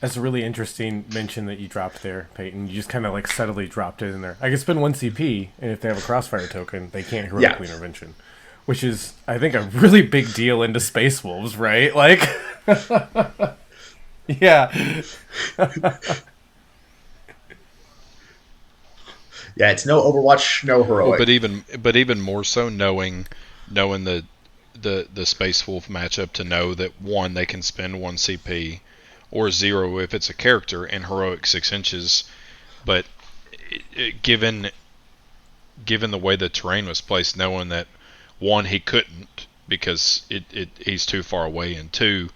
Speaker 5: That's a really interesting mention that you dropped there, Peyton. You just kind of like subtly dropped it in there. I can spend 1 CP, and if they have a crossfire token, they can't heroically intervention. Which is, I think, a really big deal into Space Wolves, right? Like, yeah.
Speaker 4: Yeah, it's no Overwatch, no heroic.
Speaker 3: Well, but even more so knowing the Space Wolf matchup to know that 1, they can spend 1 CP, or 0 if it's a character, and heroic 6 inches. But given the way the terrain was placed, knowing that 1, he couldn't because he's too far away, and 2,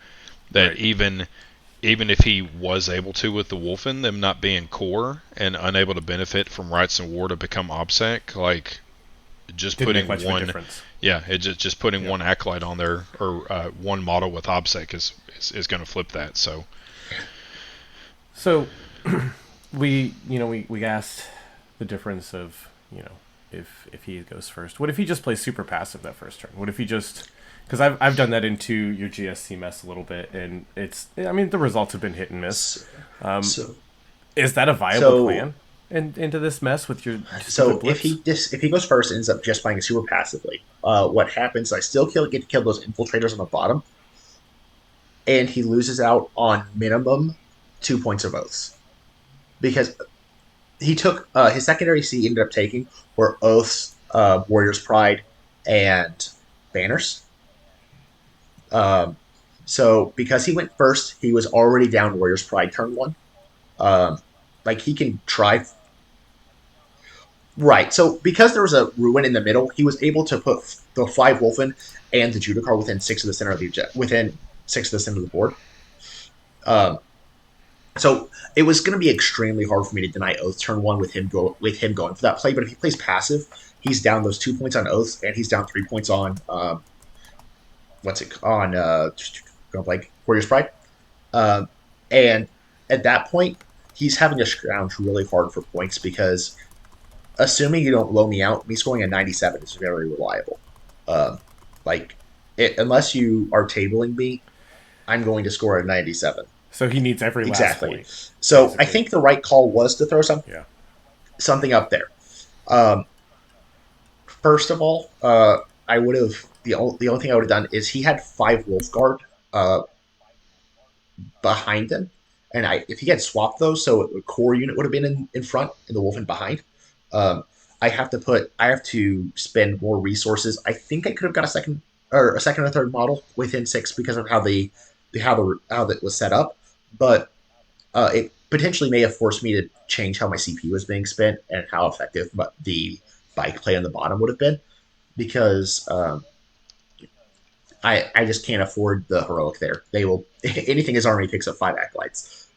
Speaker 3: that right. even if he was able to with the Wolfen, them not being core and unable to benefit from Rights and War to become OBSEC, like just
Speaker 5: Didn't
Speaker 3: putting
Speaker 5: make much
Speaker 3: one,
Speaker 5: of a difference.
Speaker 3: Yeah, it just putting one Acolyte on there or one model with OBSEC is going to flip that.
Speaker 5: So we asked the difference of if he goes first. What if he just plays super passive that first turn? What if he just because I've done that into your GSC mess a little bit, and the results have been hit and miss. Is that a viable plan into this mess with your?
Speaker 4: So if he goes first and ends up just playing super passively, what happens? I still get to kill those infiltrators on the bottom, and he loses out on minimum 2 points of oaths because he took his secondary C ended up taking were oaths, Warrior's Pride, and banners. So because he went first, he was already down Warrior's Pride turn 1. He can try. Right. So because there was a ruin in the middle, he was able to put the 5 Wolfen and the Judicar within 6 of the center of the board. So it was going to be extremely hard for me to deny Oath turn 1 with him going for that play. But if he plays passive, he's down those 2 points on Oaths, and he's down 3 points on Warrior's Pride. And at that point, he's having to scrounge really hard for points because assuming you don't blow me out, me scoring a 97 is very reliable. Unless you are tabling me, I'm going to score a 97.
Speaker 5: So he needs every last point.
Speaker 4: So basically. I think the right call was to throw something up there. First of all, I would have the only thing I would have done is he had 5 Wolfguard behind him, and if he had swapped those, so a core unit would have been in front and the Wolfen behind. I have to spend more resources. I think I could have got a second or third model within 6 because of how that was set up, but it potentially may have forced me to change how my CP was being spent and how effective the bike play on the bottom would have been, because I just can't afford the heroic there. They will anything his army picks up 5 acolytes.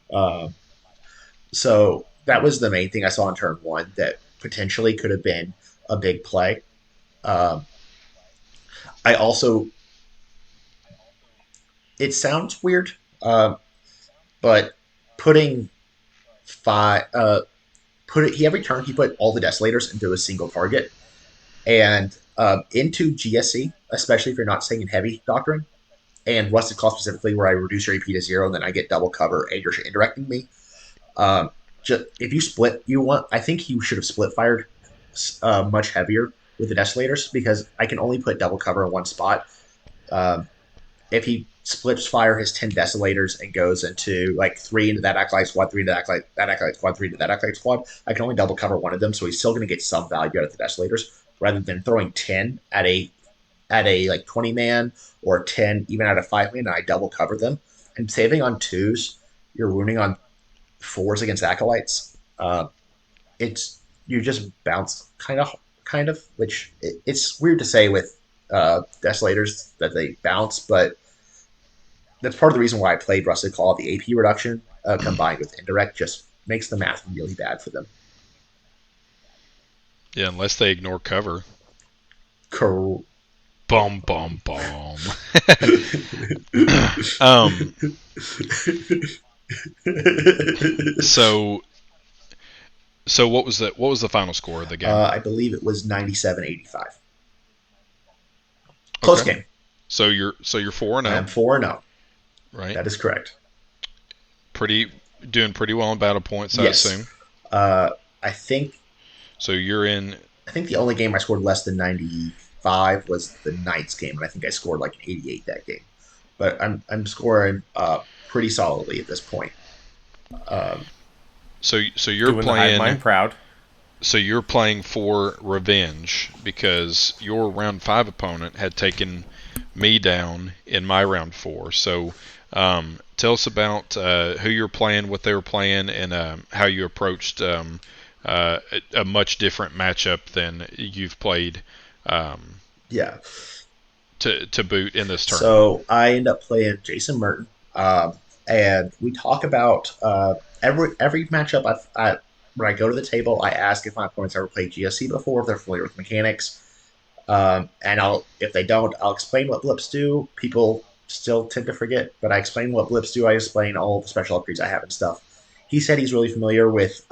Speaker 4: So that was the main thing I saw in turn one that potentially could have been a big play. Um, I also it sounds weird, but putting five put it he every turn he put all the desolators into a single target and into GSC, especially if you're not staying in heavy doctrine and rusted claw specifically, where I reduce your AP to 0 and then I get double cover and you're indirecting me. Just if you split, I think he should have split fired much heavier with the desolators because I can only put double cover in one spot. Um, if he splits fire his 10 desolators and goes into like 3 into that acolyte squad, 3 into that acolyte squad, 3 into that acolyte squad, I can only double cover one of them, so he's still going to get some value out of the desolators rather than throwing 10 at a like 20 man or 10 even at a 5 man, and I double cover them. And saving on 2s, you're wounding on 4s against acolytes. It's you just bounce kind of, which it's weird to say with desolators that they bounce, but that's part of the reason why I played Rusted Claw. The AP reduction combined with indirect just makes the math really bad for them.
Speaker 3: Yeah, unless they ignore cover.
Speaker 4: Cool.
Speaker 3: Bum bum bum. So what was the final score of the game?
Speaker 4: I believe it was 97-85. Close game.
Speaker 3: So you're 4-0.
Speaker 4: I'm 4-0.
Speaker 3: Right.
Speaker 4: That is correct.
Speaker 3: Doing pretty well in battle points,
Speaker 4: yes.
Speaker 3: I assume.
Speaker 4: I think.
Speaker 3: So you're in.
Speaker 4: I think the only game I scored less than 95 was the Knights game, and I think I scored like an 88 that game. But I'm scoring pretty solidly at this point.
Speaker 3: So you're
Speaker 5: doing
Speaker 3: playing.
Speaker 5: Mine proud.
Speaker 3: So you're playing for revenge because your round 5 opponent had taken me down in my round 4. So tell us about who you're playing, what they were playing, and how you approached a much different matchup than you've played.
Speaker 4: Yeah.
Speaker 3: To boot in this tournament.
Speaker 4: So I end up playing Jason Merton, and we talk about every matchup. When I go to the table, I ask if my opponents ever played GSC before, if they're familiar with mechanics. And if they don't, I'll explain what blips do. People still tend to forget, but I explain what blips do. I explain all the special upgrades I have and stuff. He said he's really familiar with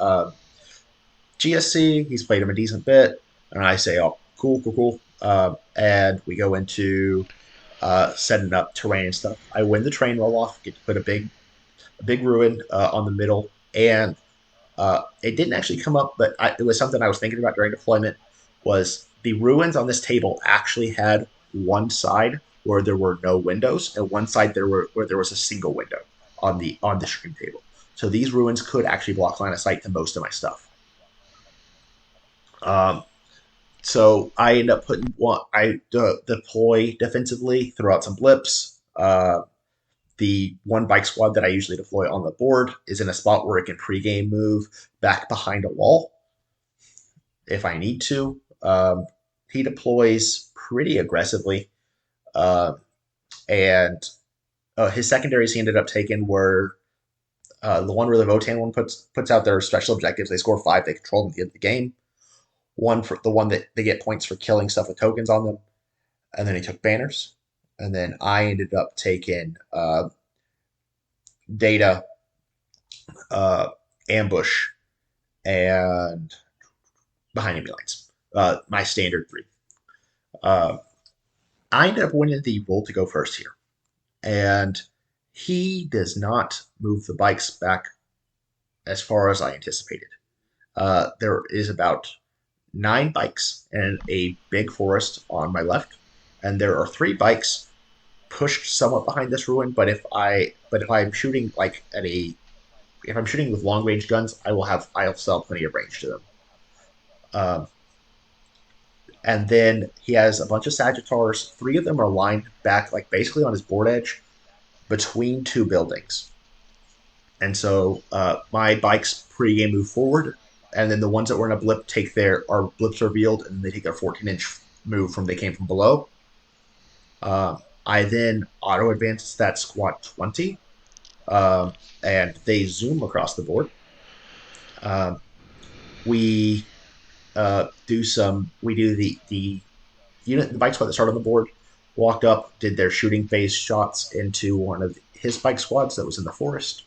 Speaker 4: GSC. He's played him a decent bit, and I say, "Oh, cool." And we go into setting up terrain and stuff. I win the terrain roll off, get to put a big ruin on the middle, and it didn't actually come up, but it was something I was thinking about during deployment. Was the ruins on this table actually had one side where there were no windows, and one side where there was a single window on the stream table. So these ruins could actually block line of sight to most of my stuff. So I end up putting I deploy defensively, throw out some blips. The one bike squad that I usually deploy on the board is in a spot where it can pregame move back behind a wall if I need to. He deploys pretty aggressively, and his secondaries he ended up taking were the one where the Votan one puts out their special objectives. They score 5, they control them at the end of the game. One for the one that they get points for killing stuff with tokens on them, and then he took banners, and then I ended up taking data, ambush, and behind enemy lines. My standard 3. I ended up winning the roll to go first here, and he does not move the bikes back as far as I anticipated. There is about 9 bikes and a big forest on my left, and there are 3 bikes pushed somewhat behind this ruin. But if I'm shooting if I'm shooting with long range guns, I'll still have plenty of range to them. And then he has a bunch of Sagittars. 3 of them are lined back, like basically on his board edge, between 2 buildings. And so my bikes pregame move forward, and then the ones that were in a blip blips revealed, and they take their 14-inch move from they came from below. I then auto advance that squad 20, and they zoom across the board. We we do the unit, the bike squad that started on the board, walked up, did their shooting phase shots into one of his bike squads that was in the forest.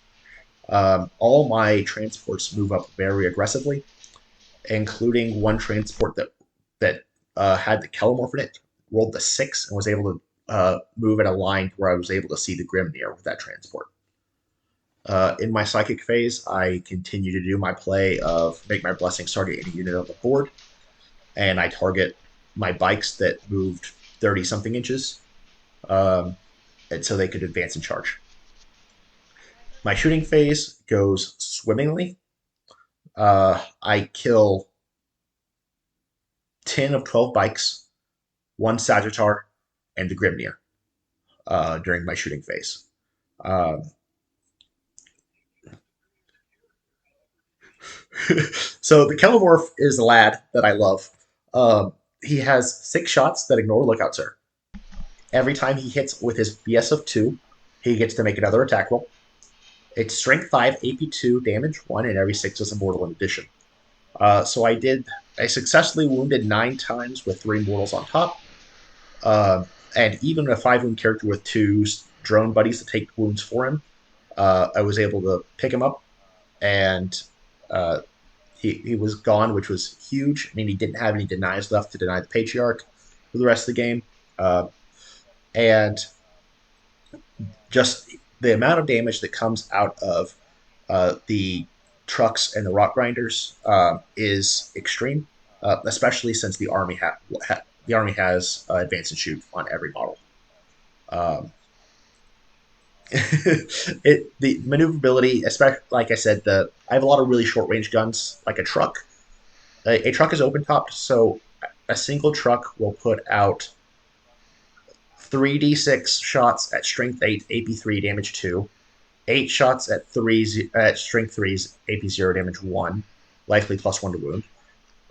Speaker 4: All my transports move up very aggressively, including one transport that had the Kellamorph in it, rolled the 6, and was able to move at a line where I was able to see the Grimnir with that transport. In my psychic phase, I continue to do my play of make my blessings target any unit on the board, and I target my bikes that moved 30 something inches, and so they could advance and charge. My shooting phase goes swimmingly. I kill 10 of 12 bikes, 1 Sagittar, and the Grimnir during my shooting phase. So the Kellamorph is a lad that I love. He has 6 shots that ignore Lookout Sir. Every time he hits with his BS of 2, he gets to make another attack roll. It's Strength 5, AP 2, Damage 1, and every 6 is a mortal in addition. So I successfully wounded 9 times with 3 mortals on top. And even a 5 wound character with 2 drone buddies to take wounds for him, I was able to pick him up, and he was gone, which was huge. I mean, he didn't have any denies left to deny the Patriarch for the rest of the game. And just the amount of damage that comes out of the trucks and the rock grinders is extreme, especially since the army has advance and shoot on every model. The maneuverability, especially like I said, I have a lot of really short range guns, like a truck. A truck is open topped, so a single truck will put out 3d6 shots at strength 8, AP 3, damage 2, 8 shots at strength 3s, AP 0, damage 1, likely plus 1 to wound,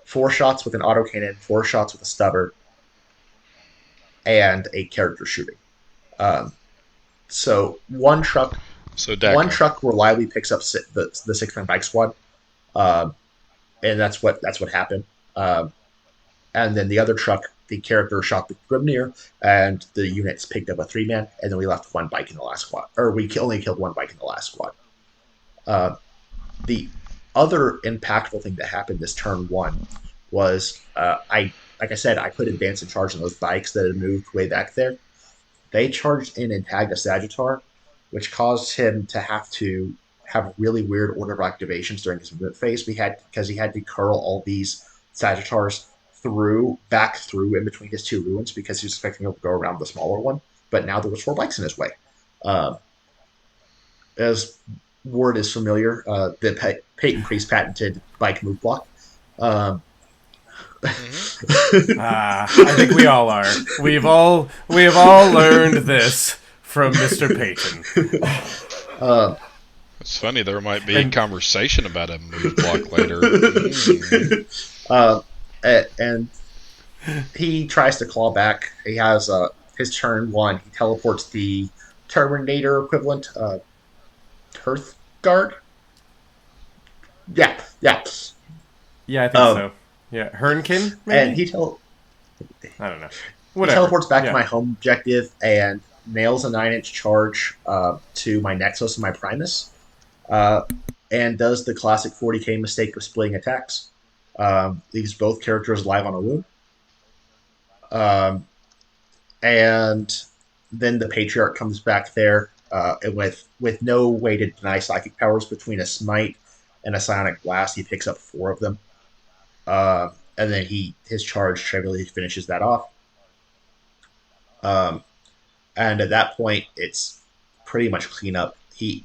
Speaker 4: 4 shots with an autocannon, 4 shots with a stubber, and a character shooting. So one truck reliably picks up the 6-man bike squad, and that's what happened. And then the other truck, the character shot the Grimnir, and the units picked up a 3-man, and then we left 1 bike in the last squad, or we only killed 1 bike in the last squad. The other impactful thing that happened this turn 1 was I put advance and charge on those bikes that had moved way back there. They charged in and tagged a Sagittar, which caused him to have really weird order of activations during his movement phase. Because he had to curl all these Sagittars back through in between his 2 ruins because he was expecting to go around the smaller one. But now there was 4 bikes in his way. As Ward is familiar, the Peyton Priest patented bike move block.
Speaker 5: I think we all are. We have all learned this from Mr. Peyton.
Speaker 3: It's funny, there might be a conversation about a move block later.
Speaker 4: And he tries to claw back. He has his turn 1. He teleports the Terminator equivalent, Hearthguard. Yeah.
Speaker 5: Yeah, I think so. Yeah, Hernkin, maybe?
Speaker 4: And
Speaker 5: I don't know.
Speaker 4: Whatever. He teleports back to my home objective and nails a 9-inch charge to my Nexus and my Primus, and does the classic 40k mistake of splitting attacks. Leaves both characters alive on a wound. And then the Patriarch comes back there with no way to deny psychic powers between a Smite and a Psionic Blast. He picks up 4 of them. And then his charge trivially finishes that off. And at that point, it's pretty much clean up. The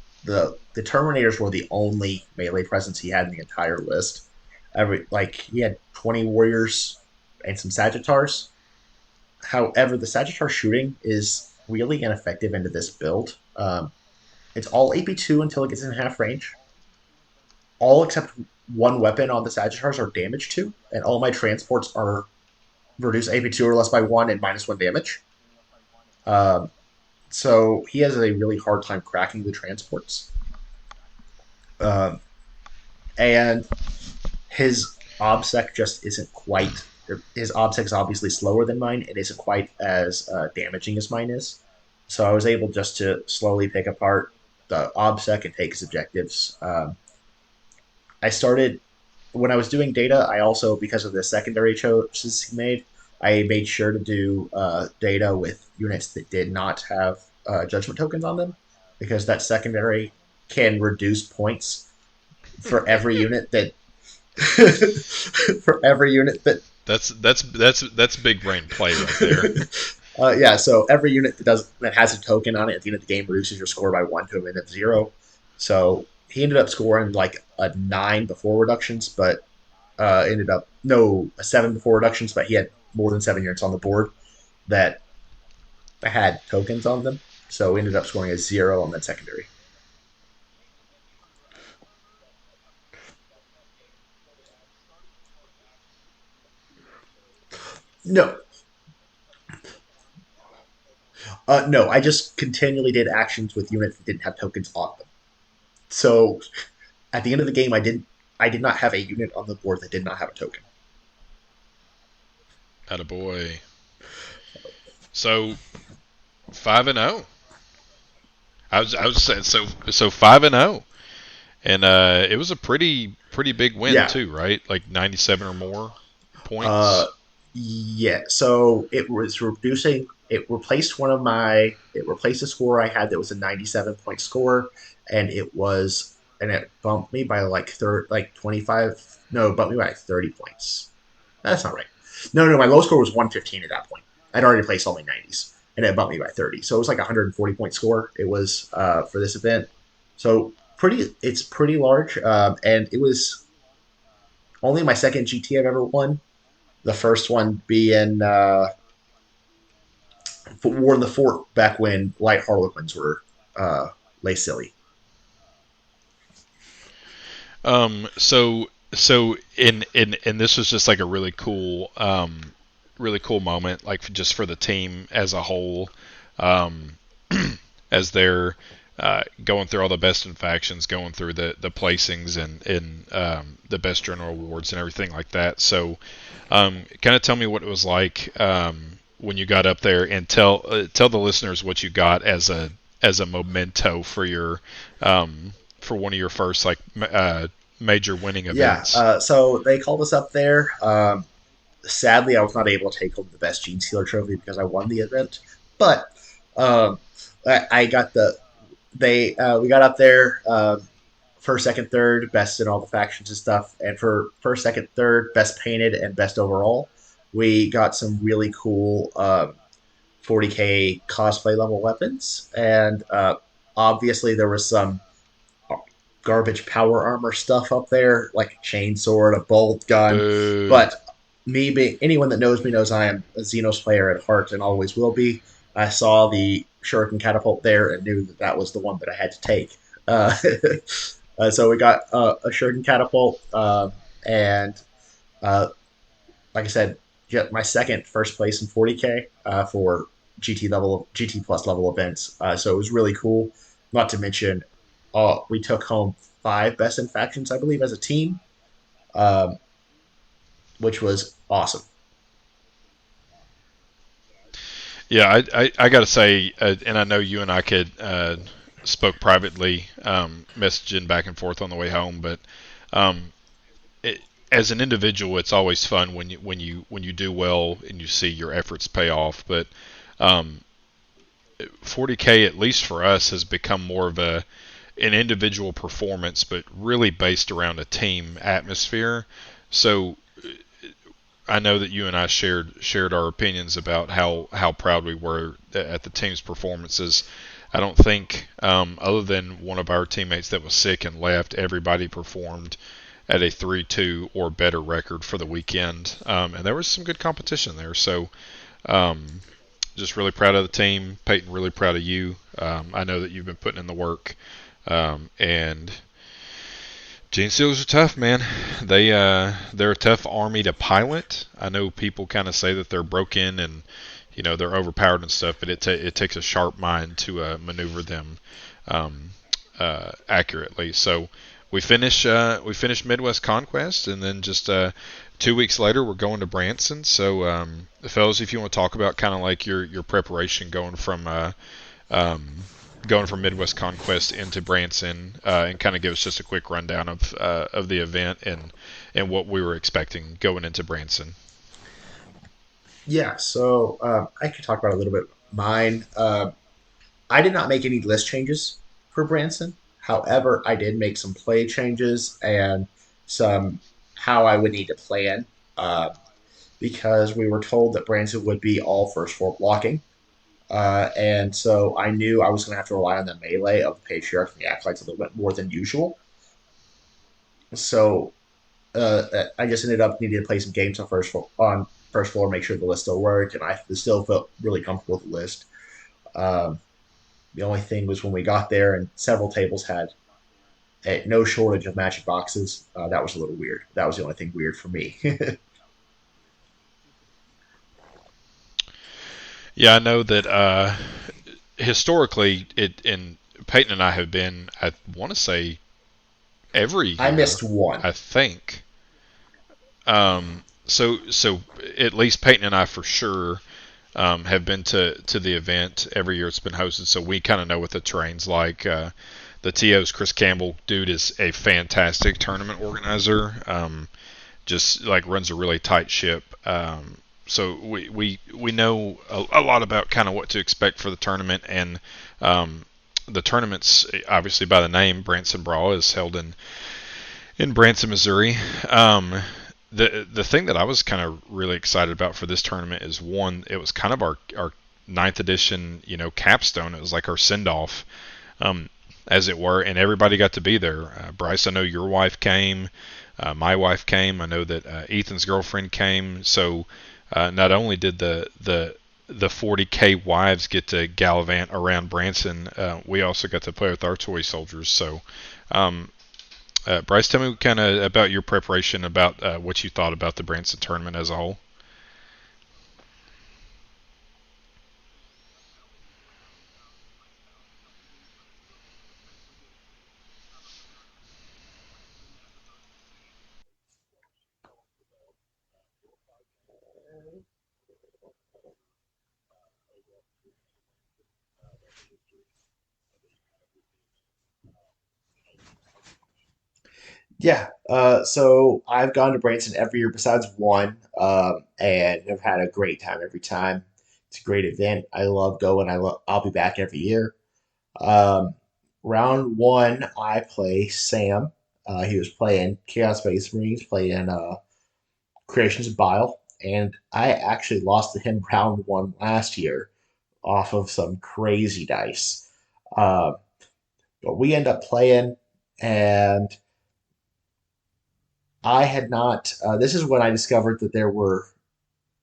Speaker 4: Terminators were the only melee presence he had in the entire list. He had 20 warriors and some Sagittars. However, the Sagittar shooting is really ineffective into this build. It's all AP2 until it gets in half range. All except 1 weapon on the Sagittars are damage 2, and all my transports are reduce AP2 or less by 1 and -1 damage. So he has a really hard time cracking the transports. Um, and his obsec just isn't quite. His obsec's obviously slower than mine. It isn't quite as damaging as mine is. So I was able just to slowly pick apart the obsec and take his objectives. I started when I was doing data. I also, because of the secondary choices he made, I made sure to do data with units that did not have judgment tokens on them, because that secondary can reduce points for every unit that for every unit that
Speaker 3: That's big brain play right there.
Speaker 4: yeah, so every unit that has a token on it at the end of the game reduces your score by 1 to a minute of 0. So he ended up scoring like a 9 before reductions, but ended up no a 7 before reductions, but he had more than 7 units on the board that had tokens on them, so ended up scoring a 0 on that secondary. No, no, I just continually did actions with units that didn't have tokens on them. So at the end of the game, I did not have a unit on the board that did not have a token.
Speaker 3: Attaboy. So 5-0. I was saying so 5-0, and it was a pretty big win
Speaker 4: Yeah.
Speaker 3: too, right? Like 97 or more
Speaker 4: Uh,
Speaker 3: points.
Speaker 4: yeah. So it was reducing. It replaced a score I had that was a 97 point score, and it bumped me by like 25. No, it bumped me by 30 points. That's not right. No, my low score was 115 at that point. I'd already placed only 90s, and it bumped me by 30. So it was like a 140 point score. It was for this event. So it's pretty large, and it was only my second GT I've ever won. The first one being War in the Fort, back when light Harlequins were lay silly.
Speaker 3: So in this was just like a really cool moment, like just for the team as a whole, um, as they're going through all the best in factions, going through the placings and the best general awards and everything like that. So, kind of tell me what it was like when you got up there, and tell the listeners what you got as a memento for your for one of your first major winning
Speaker 4: Yeah,
Speaker 3: events.
Speaker 4: so they called us up there. Sadly, I was not able to take home the best Gene Stealer trophy because I won the event. But um, I got we got up there, first, second, third, best in all the factions and stuff. And for first, second, third, best painted and best overall, we got some really cool 40k cosplay level weapons. And obviously, there was some garbage power armor stuff up there, like a chainsword, a bolt gun.
Speaker 3: Boo.
Speaker 4: But me being anyone that knows me knows I am a Xenos player at heart and always will be. I saw the shuriken catapult there and knew that that was the one that I had to take. So we got a shuriken catapult, and uh, like I said, get my second first place in 40k for GT plus level events. So it was really cool. Not to mention, we took home 5 best in factions, I believe, as a team, um, which was awesome.
Speaker 3: Yeah, I got to say, and I know you and I could spoke privately, messaging back and forth on the way home, but um, it, as an individual, it's always fun when you do well and you see your efforts pay off. But um, 40k, at least for us, has become more of an individual performance, but really based around a team atmosphere. So I know that you and I shared our opinions about how proud we were at the team's performances. I don't think, other than one of our teammates that was sick and left, everybody performed at a 3-2 or better record for the weekend, and there was some good competition there. So, um, just really proud of the team, Peyton. Really proud of you. I know that you've been putting in the work, and Gene Stealers are tough, man. They're a tough army to pilot. I know people kind of say that they're broken and they're overpowered and stuff, but it takes a sharp mind to maneuver them um, accurately. So we finished Midwest Conquest, and then just 2 weeks later we're going to Branson. So fellas, if you want to talk about kind of like your preparation um, going from Midwest Conquest into Branson, and kind of give us just a quick rundown of the event and what we were expecting going into Branson.
Speaker 4: Yeah, so I could talk about a little bit mine. I did not make any list changes for Branson. However, I did make some play changes and some how I would need to plan, uh, because we were told that Branson would be all first floor blocking. And so I knew I was going to have to rely on the melee of the Patriarchs and the Acolytes a little bit more than usual. So I just ended up needing to play some games on first floor, make sure the list still worked, and I still felt really comfortable with the list. Um, the only thing was when we got there and several tables had no shortage of magic boxes. That was a little weird. That was the only thing weird for me.
Speaker 3: Yeah, I know that historically, and Peyton and I have been, I want to say, every
Speaker 4: I
Speaker 3: year,
Speaker 4: missed one.
Speaker 3: I think. So at least Peyton and I for sure have been to the event every year it's been hosted, so we kind of know what the terrain's like. The TO's Chris Campbell, dude, is a fantastic tournament organizer. Just like runs a really tight ship. So we know a lot about kind of what to expect for the tournament, and the tournament's obviously by the name Branson Brawl is held in Branson, Missouri. The thing that I was kind of really excited about for this tournament is one, it was kind of our ninth edition, capstone. It was like our send off, as it were, and everybody got to be there. Bryce, I know your wife came. My wife came. I know that Ethan's girlfriend came. So not only did the 40K wives get to gallivant around Branson, we also got to play with our toy soldiers. So um, Bryce, tell me kind of about your preparation, about what you thought about the Branson tournament as a whole.
Speaker 4: Yeah. So I've gone to Branson every year besides one, and have had a great time every time. It's a great event. I love going. I'll be back every year. Um, round one, I play Sam. He was playing Chaos Space Marines, playing Creations of Bile, and I actually lost to him round one last year off of some crazy dice. Uh, but we end up playing, and I had not. This is when I discovered that there were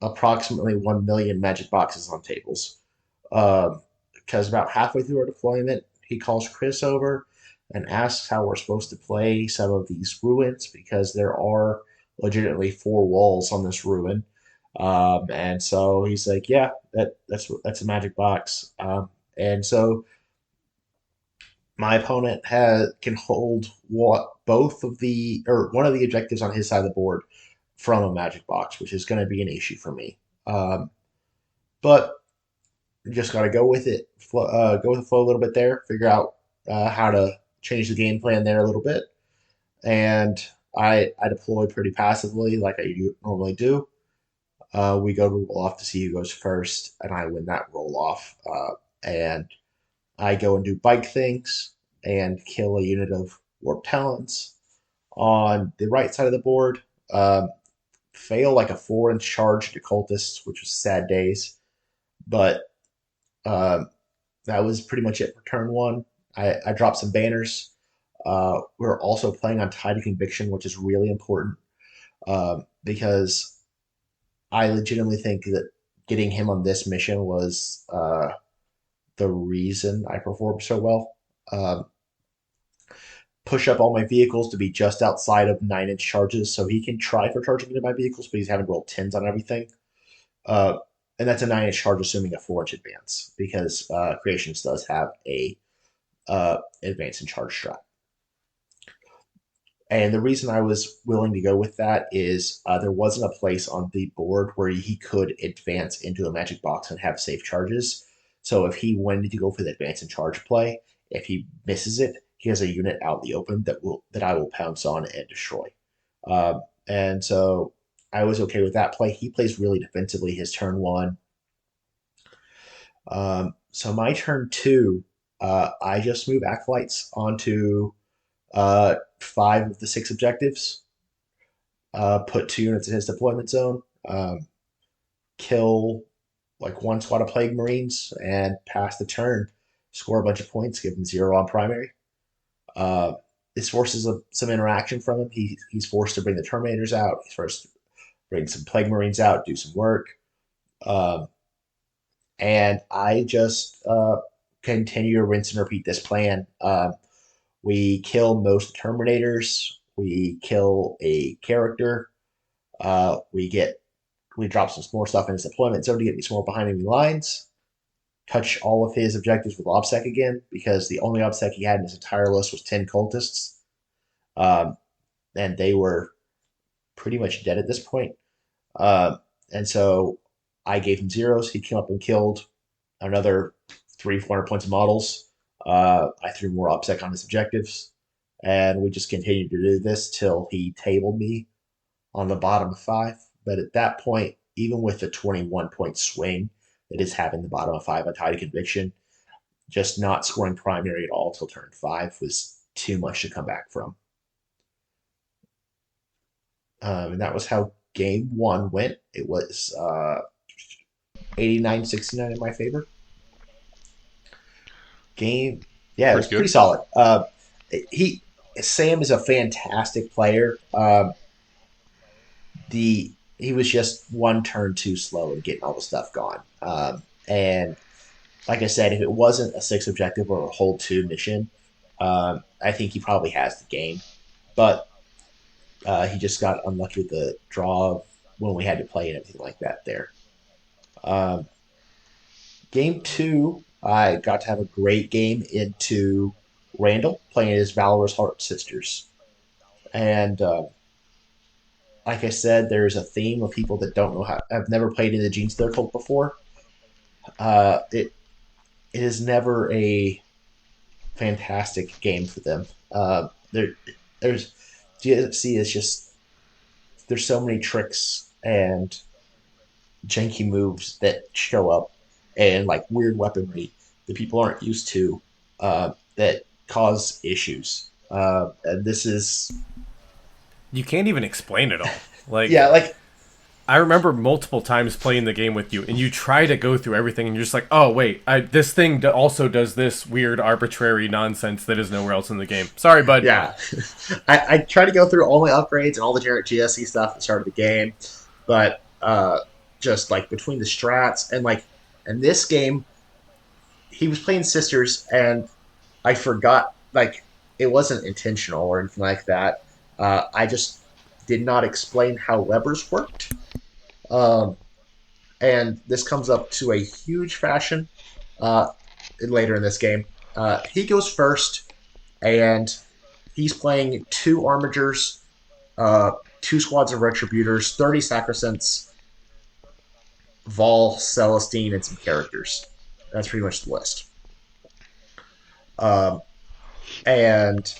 Speaker 4: approximately 1 million magic boxes on tables. Because about halfway through our deployment, he calls Chris over and asks how we're supposed to play some of these ruins because there are legitimately four walls on this ruin. And so he's like, "Yeah, that's a magic box." And so my opponent can hold what both of the or one of the objectives on his side of the board from a magic box, which is going to be an issue for me. But just got to go with it, go with the flow a little bit there, figure out how to change the game plan there a little bit, and I deploy pretty passively like I normally do. We go to roll off to see who goes first, and I win that roll off. And I go and do bike things and kill a unit of warp talons on the right side of the board. Um, Fail like a 4-inch charge to cultists, which was sad days. But that was pretty much it for turn one. I dropped some banners. We're also playing on Tide of Conviction, which is really important because I legitimately think that getting him on this mission was the reason I performed so well. Um, push up all my vehicles to be just outside of 9-inch charges, so he can try for charging into my vehicles, but he's having rolled 10s on everything. Uh, and that's a 9-inch charge, assuming a 4-inch advance, because Creations does have a advance in charge strat. And the reason I was willing to go with that is there wasn't a place on the board where he could advance into a magic box and have safe charges. So if he wanted to go for the advance and charge play, if he misses it, he has a unit out in the open that I will pounce on and destroy. And so I was okay with that play. He plays really defensively his turn 1. So my turn 2, I just move acolytes onto 5 of the 6 objectives, put 2 units in his deployment zone, kill like 1 squad of plague marines, and pass the turn, score a bunch of points, give him 0 on primary. This forces some interaction from him. He's forced to bring the Terminators out. He's forced to bring some plague marines out, do some work. And I just continue to rinse and repeat this plan. We kill most Terminators. We kill a character. We drop some more stuff in his deployment zone to get me some more behind enemy lines. Touch all of his objectives with OBSEC again, because the only OBSEC he had in his entire list was 10 cultists. And they were pretty much dead at this point. And so I gave him 0s. He came up and killed another 300-400 points of models. I threw more OBSEC on his objectives, and we just continued to do this till he tabled me on the bottom of 5. But at that point, even with the 21-point swing that is having the bottom of 5 on Tide of Conviction, just not scoring primary at all till turn 5 was too much to come back from. And that was how game 1 went. It was 89-69 in my favor. Game, yeah, it was pretty solid. Sam is a fantastic player. He was just 1 turn too slow in getting all the stuff gone. And like I said, if it wasn't a 6 objective or a hold 2 mission, I think he probably has the game. But he just got unlucky with the draw when we had to play and everything like that there. Game 2, I got to have a great game into Randall playing his Valorous Heart Sisters. And like I said, there's a theme of people that don't know have never played in the Gene Stealer cult before. It is never a fantastic game for them. There's GSC is just, there's so many tricks and janky moves that show up, and like weird weaponry that people aren't used to, that cause issues. And this is,
Speaker 5: you can't even explain it all. Like,
Speaker 4: yeah, like
Speaker 5: I remember multiple times playing the game with you, and you try to go through everything, and you're just like, oh, wait, this thing also does this weird, arbitrary nonsense that is nowhere else in the game. Sorry, bud.
Speaker 4: Yeah. I try to go through all my upgrades and all the generic GSC stuff at the start of the game, but just like between the strats and this game, he was playing Sisters, and I forgot, like, it wasn't intentional or anything like that. I just did not explain how levers worked. And this comes up to a huge fashion later in this game. He goes first, and he's playing 2 Armigers, 2 squads of Retributors, 30 Sacrosancts, Vol, Celestine, and some characters. That's pretty much the list. And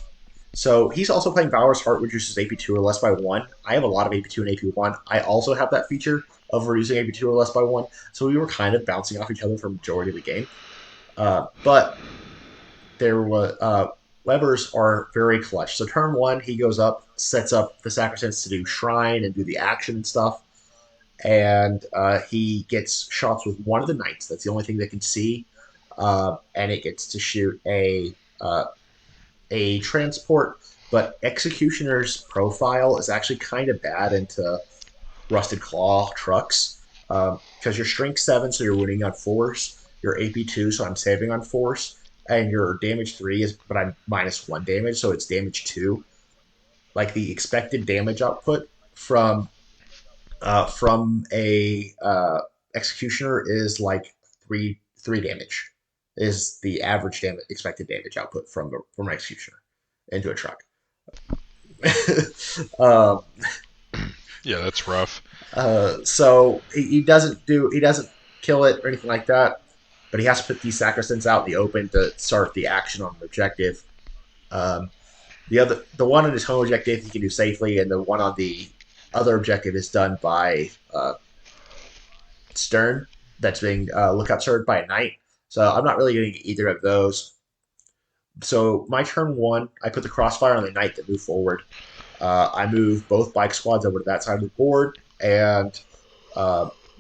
Speaker 4: so he's also playing Valorous Heart, which reduces AP2 or less by 1. I have a lot of AP2 and AP1. I also have that feature of reducing AP2 or less by 1. So we were kind of bouncing off each other for the majority of the game. But there was levers are very clutch. So turn 1, he goes up, sets up the Sacrosancts to do Shrine and do the action and stuff. And he gets shots with one of the Knights. That's the only thing they can see. And it gets to shoot a transport, but Executioner's profile is actually kind of bad into Rusted Claw trucks, because you're strength 7, so you're winning on force. You're AP 2, so I'm saving on force, and your damage 3 is, but I'm minus 1 damage, so it's damage 2. Like the expected damage output from a Executioner is like three damage. Is the average expected damage output from an Executioner into a truck. um,
Speaker 3: Yeah, that's rough.
Speaker 4: so he doesn't kill it or anything like that, but he has to put these Sacristants out in the open to start the action on an objective. The one on his home objective he can do safely, and the one on the other objective is done by Stern. That's being lookout served by a knight. So I'm not really getting either of those. So my turn 1, I put the crossfire on the knight that moved forward. I move both bike squads over to that side of the board, and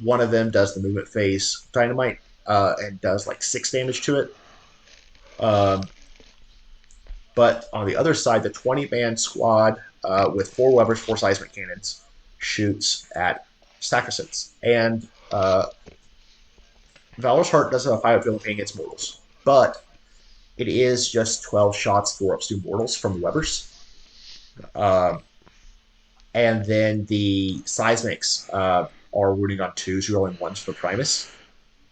Speaker 4: one of them does the movement phase dynamite and does like 6 damage to it. But on the other side, the 20-man squad with 4 Webers, 4 seismic cannons shoots at Sacristants. And Valor's Heart doesn't have a 5 feeling pain against mortals, but it is just 12 shots for ups to mortals from the Webers. And then the seismics are rooting on 2s, rolling 1s for the Primus.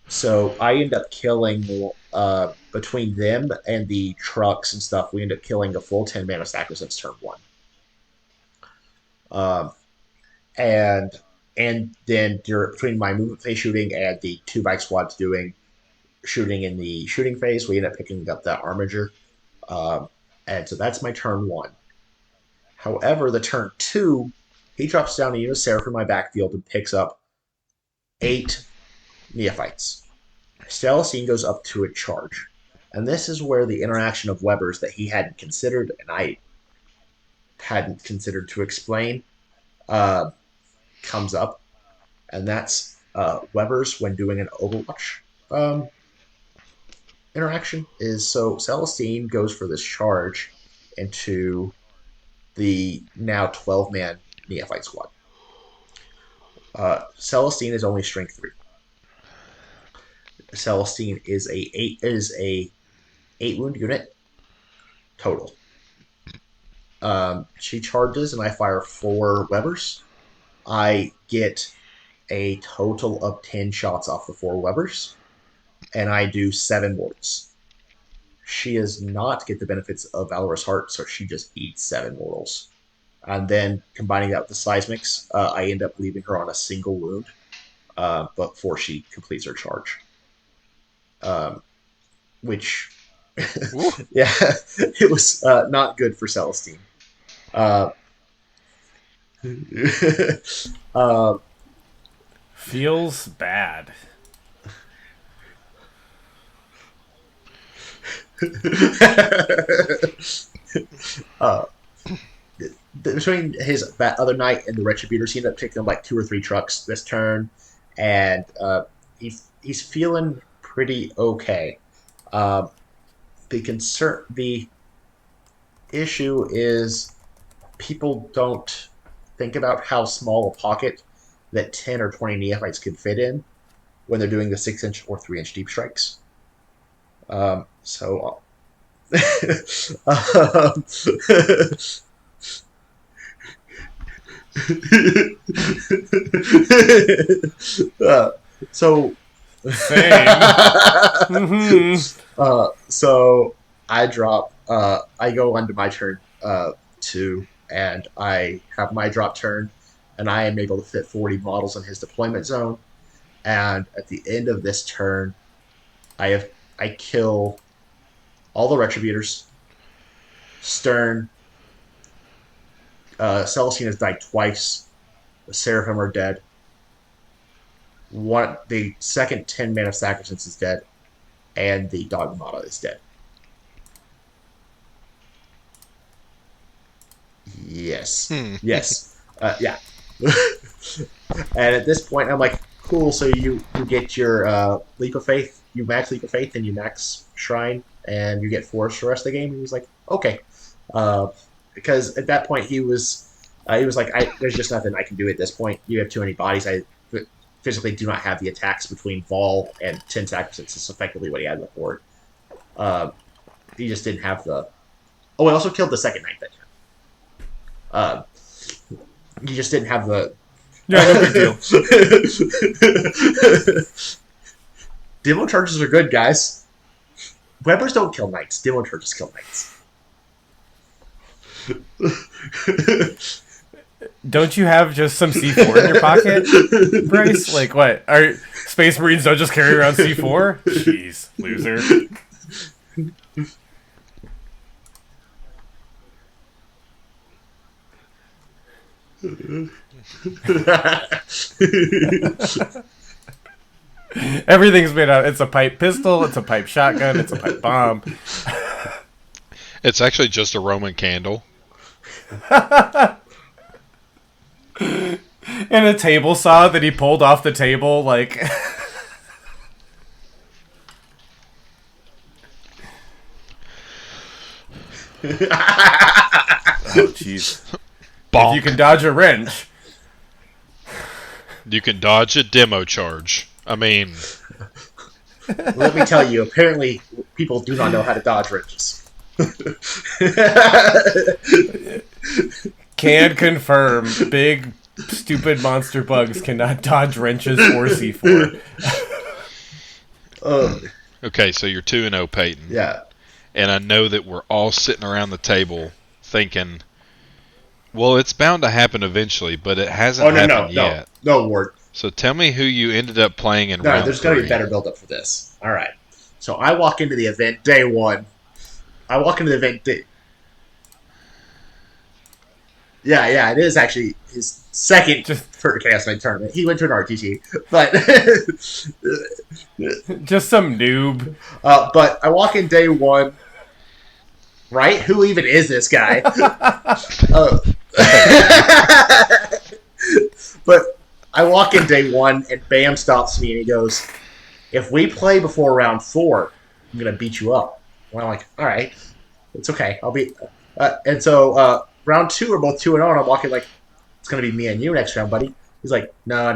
Speaker 4: So I end up killing, between them and the trucks and stuff, we end up killing a full 10 mana Sacristants turn 1. And then between my movement phase shooting and the 2 bike squads doing shooting in the shooting phase, we end up picking up that Armiger. And so that's my turn 1. However, the turn 2, he drops down a unit of Seraph in my backfield and picks up 8 Neophytes. Celestine goes up to a charge. And this is where the interaction of Webers that he hadn't considered, and I hadn't considered to explain, comes up. And that's Webers when doing an Overwatch interaction. Is so Celestine goes for this charge into the now 12-man Neophyte squad. Celestine is only strength 3. Celestine is a 8 wound unit total. She charges and I fire 4 Webers. I get a total of 10 shots off the 4 Webers, and I do 7 mortals. She does not get the benefits of Valorous Heart, so she just eats 7 mortals. And then combining that with the seismics, I end up leaving her on a single wound before she completes her charge. Which, yeah, it was not good for Celestine.
Speaker 5: Feels bad.
Speaker 4: Between his other knight and the Retributors, he ended up taking like 2 or 3 trucks this turn, and he's feeling pretty okay. The issue is people don't think about how small a pocket that 10 or 20 Neophytes can fit in when they're doing the 6-inch or 3-inch deep strikes. So
Speaker 5: Same.
Speaker 4: So I drop. I go onto my turn 2, and I have my drop turn, and I am able to fit 40 models in his deployment zone. And at the end of this turn, I kill all the Retributors. Stern. Celestine has died twice. The Seraphim are dead. The second 10 mana Sacristants is dead, and the Dogmata is dead. Yes. Yes. Yeah. And at this point, I'm like, cool, so you get your Leap of Faith, you max Leap of Faith, and you max Shrine, and you get Force for the rest of the game. And he was like, okay. Because at that point, he was like, there's just nothing I can do at this point. You have too many bodies. I physically do not have the attacks between Vol and 10 Sacristants. It's effectively what he had before. He just didn't have the... Oh, I also killed the second knight that turn. He just didn't have the
Speaker 5: Yeah, no big deal.
Speaker 4: Demo charges are good, guys. Webbers don't kill knights. Demo charges kill knights.
Speaker 5: Don't you have just some C4 in your pocket, Bryce? Like, what? Are Space Marines don't just carry around C4? Jeez, loser. Everything's made out. It's a pipe pistol. It's a pipe shotgun. It's a pipe bomb.
Speaker 3: It's actually just a Roman candle.
Speaker 5: And a table saw that he pulled off the table, like. Oh, jeez. If you can dodge a wrench.
Speaker 3: You can dodge a demo charge. I mean...
Speaker 4: Let me tell you, apparently people do not know how to dodge wrenches.
Speaker 5: Can confirm, big, stupid monster bugs cannot dodge wrenches or C4.
Speaker 3: Okay, so you're 2-0, Peyton.
Speaker 4: Yeah.
Speaker 3: And I know that we're all sitting around the table thinking, well, it's bound to happen eventually, but it hasn't happened yet.
Speaker 4: No, Ward.
Speaker 3: So tell me who you ended up playing in round 3.
Speaker 4: There's got to be a better build-up for this. All right. So I walk into the event day 1. Yeah, it is actually his second Chaos Knight tournament. He went to an RTT, but
Speaker 5: just some noob.
Speaker 4: But I walk in day 1. Right? Who even is this guy? But I walk in day 1, and Bam stops me, and he goes, "If we play before round 4, I'm gonna beat you up." And I'm like, "All right, it's okay. I'll be." And so round 2, we're both 2-0, and I'm walking like, "It's gonna be me and you next round, buddy." He's like, "No,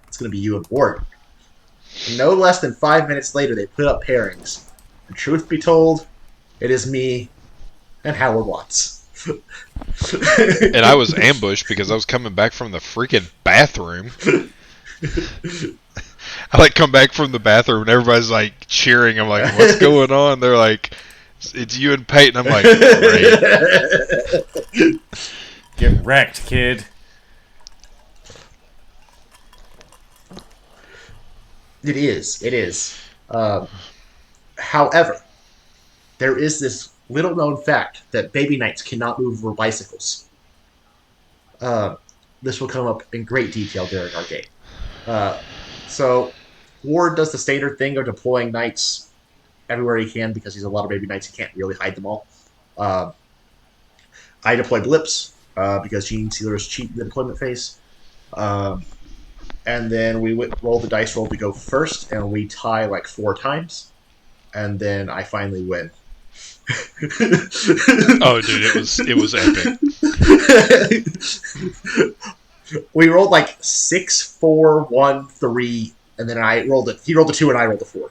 Speaker 4: it's gonna be you and Ward." No less than 5 minutes later, they put up pairings. And truth be told, it is me and Howard Watts.
Speaker 3: And I was ambushed because I was coming back from the freaking bathroom. I come back from the bathroom and everybody's cheering. I'm like, what's going on? They're like, it's you and Peyton. I'm like, great.
Speaker 5: Get wrecked, kid.
Speaker 4: It is. However, there is this little-known fact that baby knights cannot move over bicycles. This will come up in great detail during our game. So, Ward does the standard thing of deploying knights everywhere he can because he's a lot of baby knights. He can't really hide them all. I deploy blips because Gene Sealers cheat the deployment phase. And then we roll the dice roll to go first, and we tie 4 times. And then I finally win.
Speaker 3: Oh, dude, it was epic.
Speaker 4: We rolled 6, 4, 1, 3, and then I rolled it. He rolled a 2, and I rolled a 4.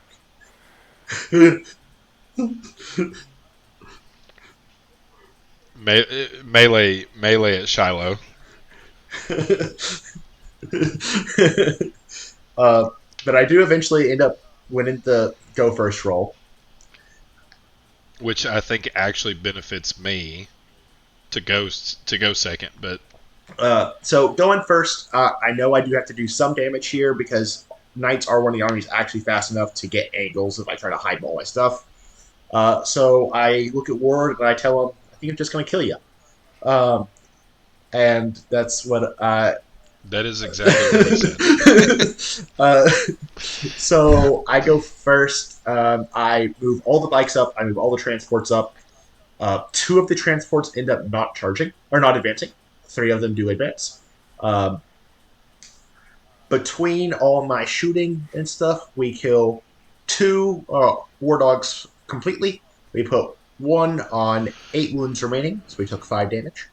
Speaker 3: Melee at Shiloh.
Speaker 4: But I do eventually end up winning the go first roll,
Speaker 3: which I think actually benefits me to go second. But
Speaker 4: so going first, I know I do have to do some damage here because knights are one of the armies actually fast enough to get angles if I try to hide all my stuff. So I look at Ward and I tell him, "I think I'm just going to kill you," and that's what.
Speaker 3: That is exactly what he said.
Speaker 4: So I go first. I move all the bikes up. I move all the transports up. 2 of the transports end up not charging or not advancing. 3 of them do advance. Between all my shooting and stuff, we kill 2 war dogs completely. We put 1 on 8 wounds remaining, so we took 5 damage.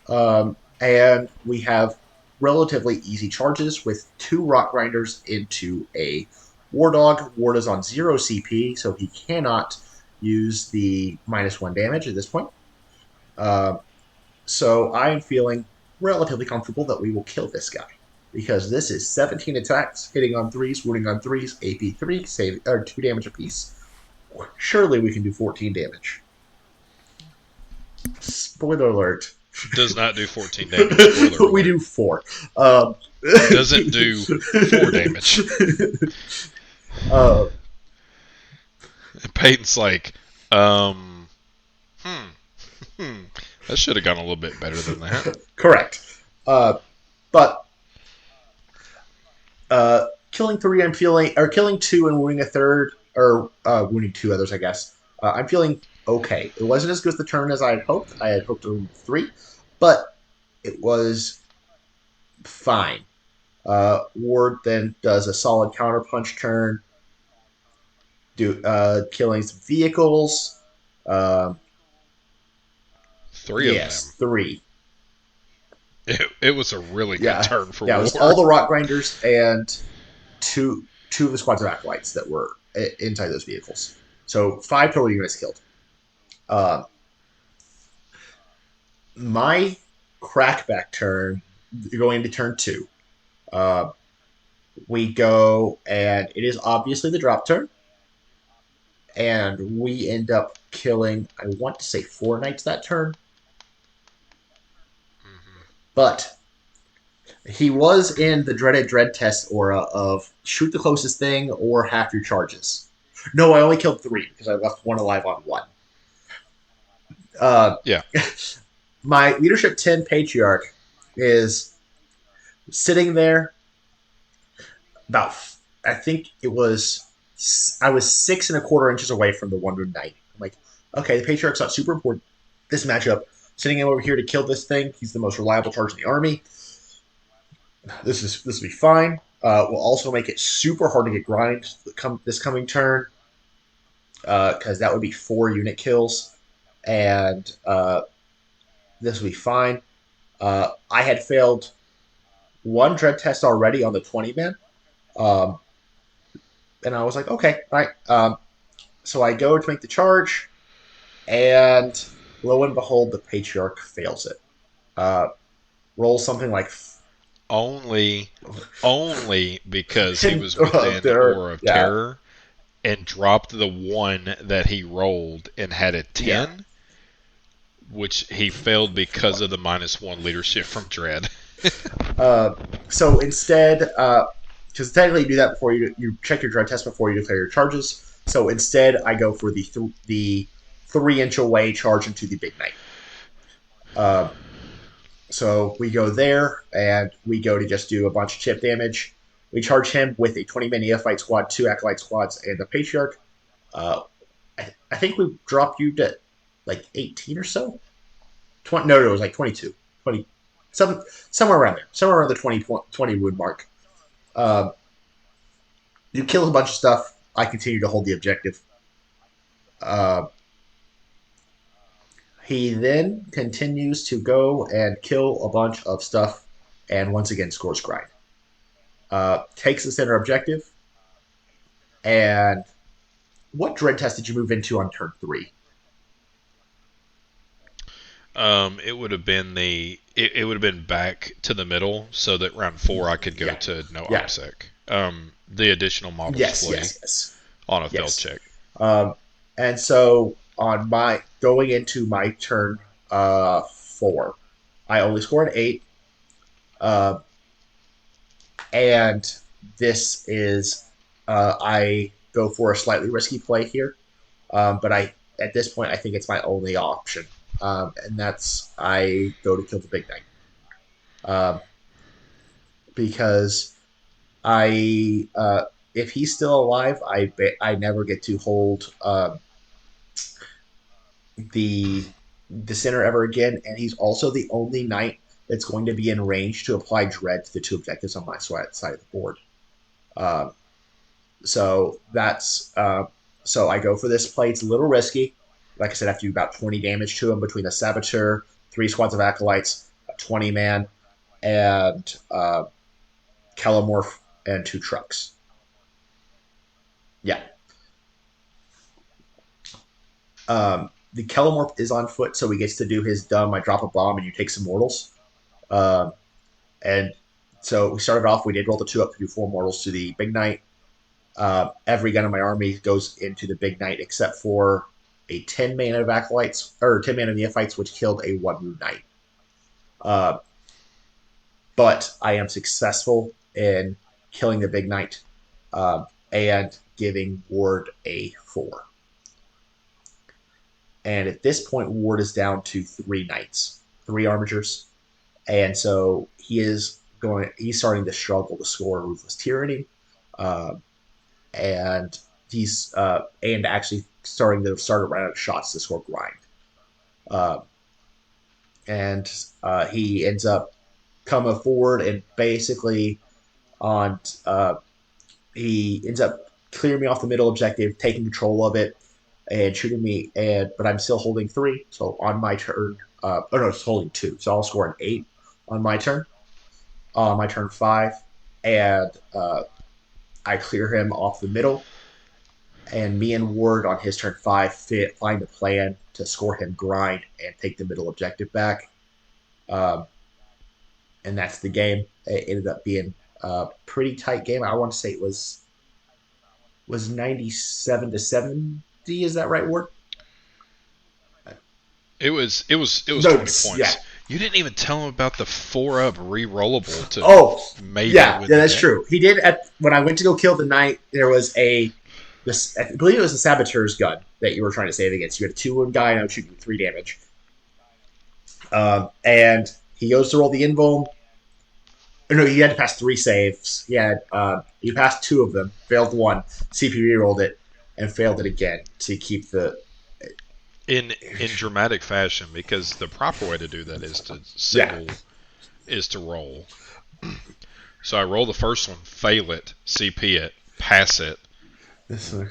Speaker 4: And we have relatively easy charges with 2 rock grinders into a war dog. Ward is on 0 CP, so he cannot use the -1 damage at this point. So I am feeling relatively comfortable that we will kill this guy. because this is 17 attacks, hitting on 3s, wounding on 3s, AP 3, save, or 2 damage apiece. Surely we can do 14 damage. Spoiler alert.
Speaker 3: Does not do 14 damage. Spoiler alert.
Speaker 4: We do 4.
Speaker 3: Doesn't do 4 damage. Peyton's like, that should have gone a little bit better than that.
Speaker 4: Correct. But killing 3, I'm feeling, or killing 2 and wounding a third, or wounding 2 others, I guess. I'm feeling okay. It wasn't as good as the turn as I had hoped. I had hoped to wound 3, but it was fine. Ward then does a solid counterpunch turn, killing some vehicles.
Speaker 3: 3 of them.
Speaker 4: 3.
Speaker 3: It was a really good turn for Ward.
Speaker 4: Yeah, it was all the rock grinders and two of the squads of acolytes that were inside those vehicles. So 5 total units killed. My crackback turn, going into turn 2, we go, and it is obviously the drop turn. And we end up killing, I want to say 4 knights that turn. But he was in the dreaded dread test aura of shoot the closest thing or half your charges. No, I only killed 3 because I left 1 alive on 1.
Speaker 3: Yeah.
Speaker 4: My leadership 10 patriarch is sitting there about, I think it was, I was 6 1/4 inches away from the wounded knight. I'm like, okay, the patriarch's not super important. This matchup, sending him over here to kill this thing. He's the most reliable charge in the army. This will be fine. We'll also make it super hard to get grind this coming turn, because that would be 4 unit kills, and this will be fine. I had failed 1 dread test already on the 20 man, and I was like, okay, all right. So I go to make the charge, and lo and behold, the patriarch fails it. Rolls something like
Speaker 3: only because he was within Aura of Terror and dropped the 1 that he rolled and had a 10, which he failed because of the -1 leadership from Dread.
Speaker 4: So instead, because technically you do that before you check your Dread test before you declare your charges. So instead, I go for the 3-inch away charge into the big knight. So we go there, and we go to just do a bunch of chip damage. We charge him with a 20-man neophyte squad, 2 acolyte squads, and the patriarch. I think we dropped you to like 18 or so. No, it was like 22, 20, somewhere around there, somewhere around the 20 wound mark. You kill a bunch of stuff. I continue to hold the objective. He then continues to go and kill a bunch of stuff, and once again scores grind. Takes the center objective. And what dread test did you move into on turn 3?
Speaker 3: It would have been it would have been back to the middle, so that round 4 I could go to no OPSEC. The additional model display on a failed check.
Speaker 4: And so on my going into my turn 4, I only scored an 8. And this is I go for a slightly risky play here, but at this point I think it's my only option, and that's I go to kill the big knight, because if he's still alive, I never get to hold the center ever again, and he's also the only knight that's going to be in range to apply dread to the 2 objectives on my side of the board. So that's so I go for this play. It's a little risky. Like I said, I have to do about 20 damage to him between a Saboteur, 3 squads of acolytes, a 20-man, and Kelomorph and 2 trucks. Yeah. The Kelomorph is on foot, so he gets to do his dumb, I drop a bomb and you take some mortals. And So we started off, we did roll the 2 up to do 4 mortals to the Big Knight. Every gun in my army goes into the Big Knight except for a 10 mana of Acolytes, or 10 mana of Neophytes, which killed a 1 wound Knight. But I am successful in killing the Big Knight and giving Ward a 4. And at this point, Ward is down to 3 Knights, 3 Armigers. And so he's starting to struggle to score Ruthless Tyranny. And he's actually starting to run out of shots to score Grind. He ends up coming forward and basically he ends up clearing me off the middle objective, taking control of it, and shooting me. But I'm still holding 3. So on my turn, it's holding 2. So I'll score an 8 on my turn. On my turn 5, and I clear him off the middle. And me and Ward on his turn 5 find a plan to score him Grind and take the middle objective back. And that's the game. It ended up being a pretty tight game. I want to say it was 97-70. Is that right, Ward?
Speaker 3: It was
Speaker 4: No,
Speaker 3: 20 points.
Speaker 4: Yeah.
Speaker 3: You didn't even tell him about the 4-up re-rollable to maybe.
Speaker 4: Yeah, that's true. He did. When I went to go kill the Knight, there was I believe it was a Saboteur's gun that you were trying to save against. You had a 2-wound guy, and I was shooting 3 damage. And he goes to roll the invuln. No, he had to pass 3 saves. He passed 2 of them, failed 1. CP rolled it, and failed it again to keep the.
Speaker 3: In dramatic fashion, because the proper way to do that is to roll. So I roll the first one, fail it, CP it, pass it,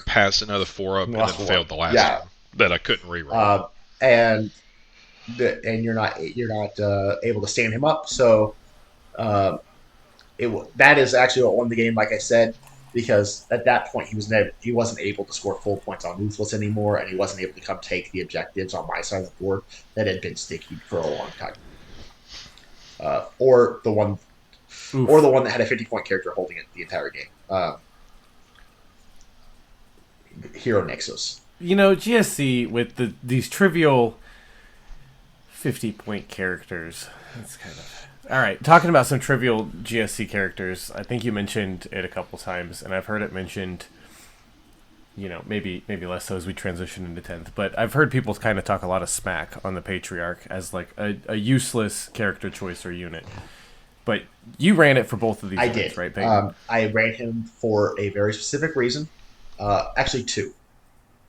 Speaker 3: pass another 4 up, and then failed the last one that I couldn't reroll.
Speaker 4: And you're not able to stand him up. So that is actually what won the game, like I said, because at that point he wasn't able to score full points on Ruthless anymore, and he wasn't able to come take the objectives on my side of the board that had been sticky for a long time. Or the one that had a 50-point character holding it the entire game. Hero Nexus.
Speaker 5: GSC with these trivial 50-point characters. That's kind of... All right, talking about some trivial GSC characters, I think you mentioned it a couple times, and I've heard it mentioned, maybe less so as we transition into 10th, but I've heard people kind of talk a lot of smack on the Patriarch as like a useless character choice or unit. But you ran it for both of these units, right, Peyton?
Speaker 4: I ran him for a very specific reason. Actually, 2.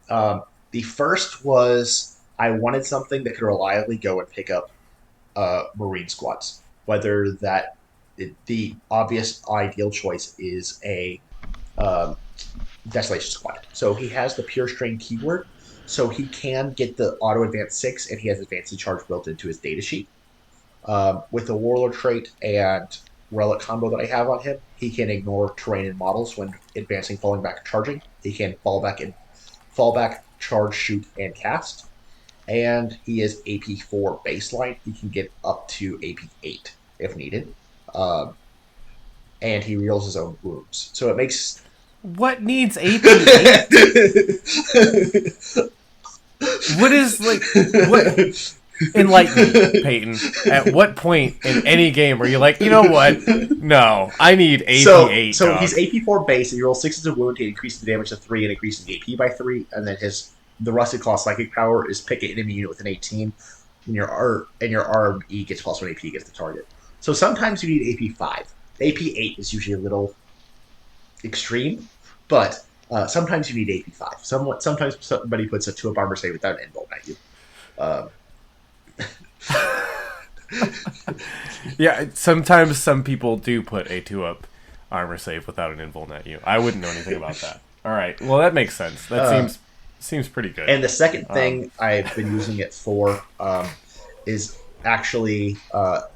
Speaker 4: The first was I wanted something that could reliably go and pick up Marine squads. Whether the obvious ideal choice is a Desolation Squad. So he has the Pure Strain keyword, so he can get the auto advance 6, and he has advanced charge built into his data sheet. With the Warlord trait and Relic combo that I have on him, he can ignore terrain and models when advancing, falling back, charging. He can fall back, charge, shoot, and cast. And he is AP 4 baseline. He can get up to AP 8 if needed. And he reels his own wounds. So it makes...
Speaker 5: What needs AP 8? What is, what... Enlighten me, Peyton. At what point in any game are you like, you know what? No, I need AP 8.
Speaker 4: So he's AP 4 base, and you roll 6 as a wound, he increases the damage to 3 and increases the AP by 3, and then the Rusted Claw Psychic power is pick an enemy unit with an 18, and your arm E gets +1 AP against the target. So sometimes you need AP 5. AP 8 is usually a little extreme, but sometimes you need AP 5. Sometimes somebody puts a 2-up armor save without an invuln at you.
Speaker 5: Yeah, sometimes some people do put a 2-up armor save without an invuln at you. I wouldn't know anything about that. All right, well that makes sense. That seems pretty good.
Speaker 4: And the second thing I've been using it for is actually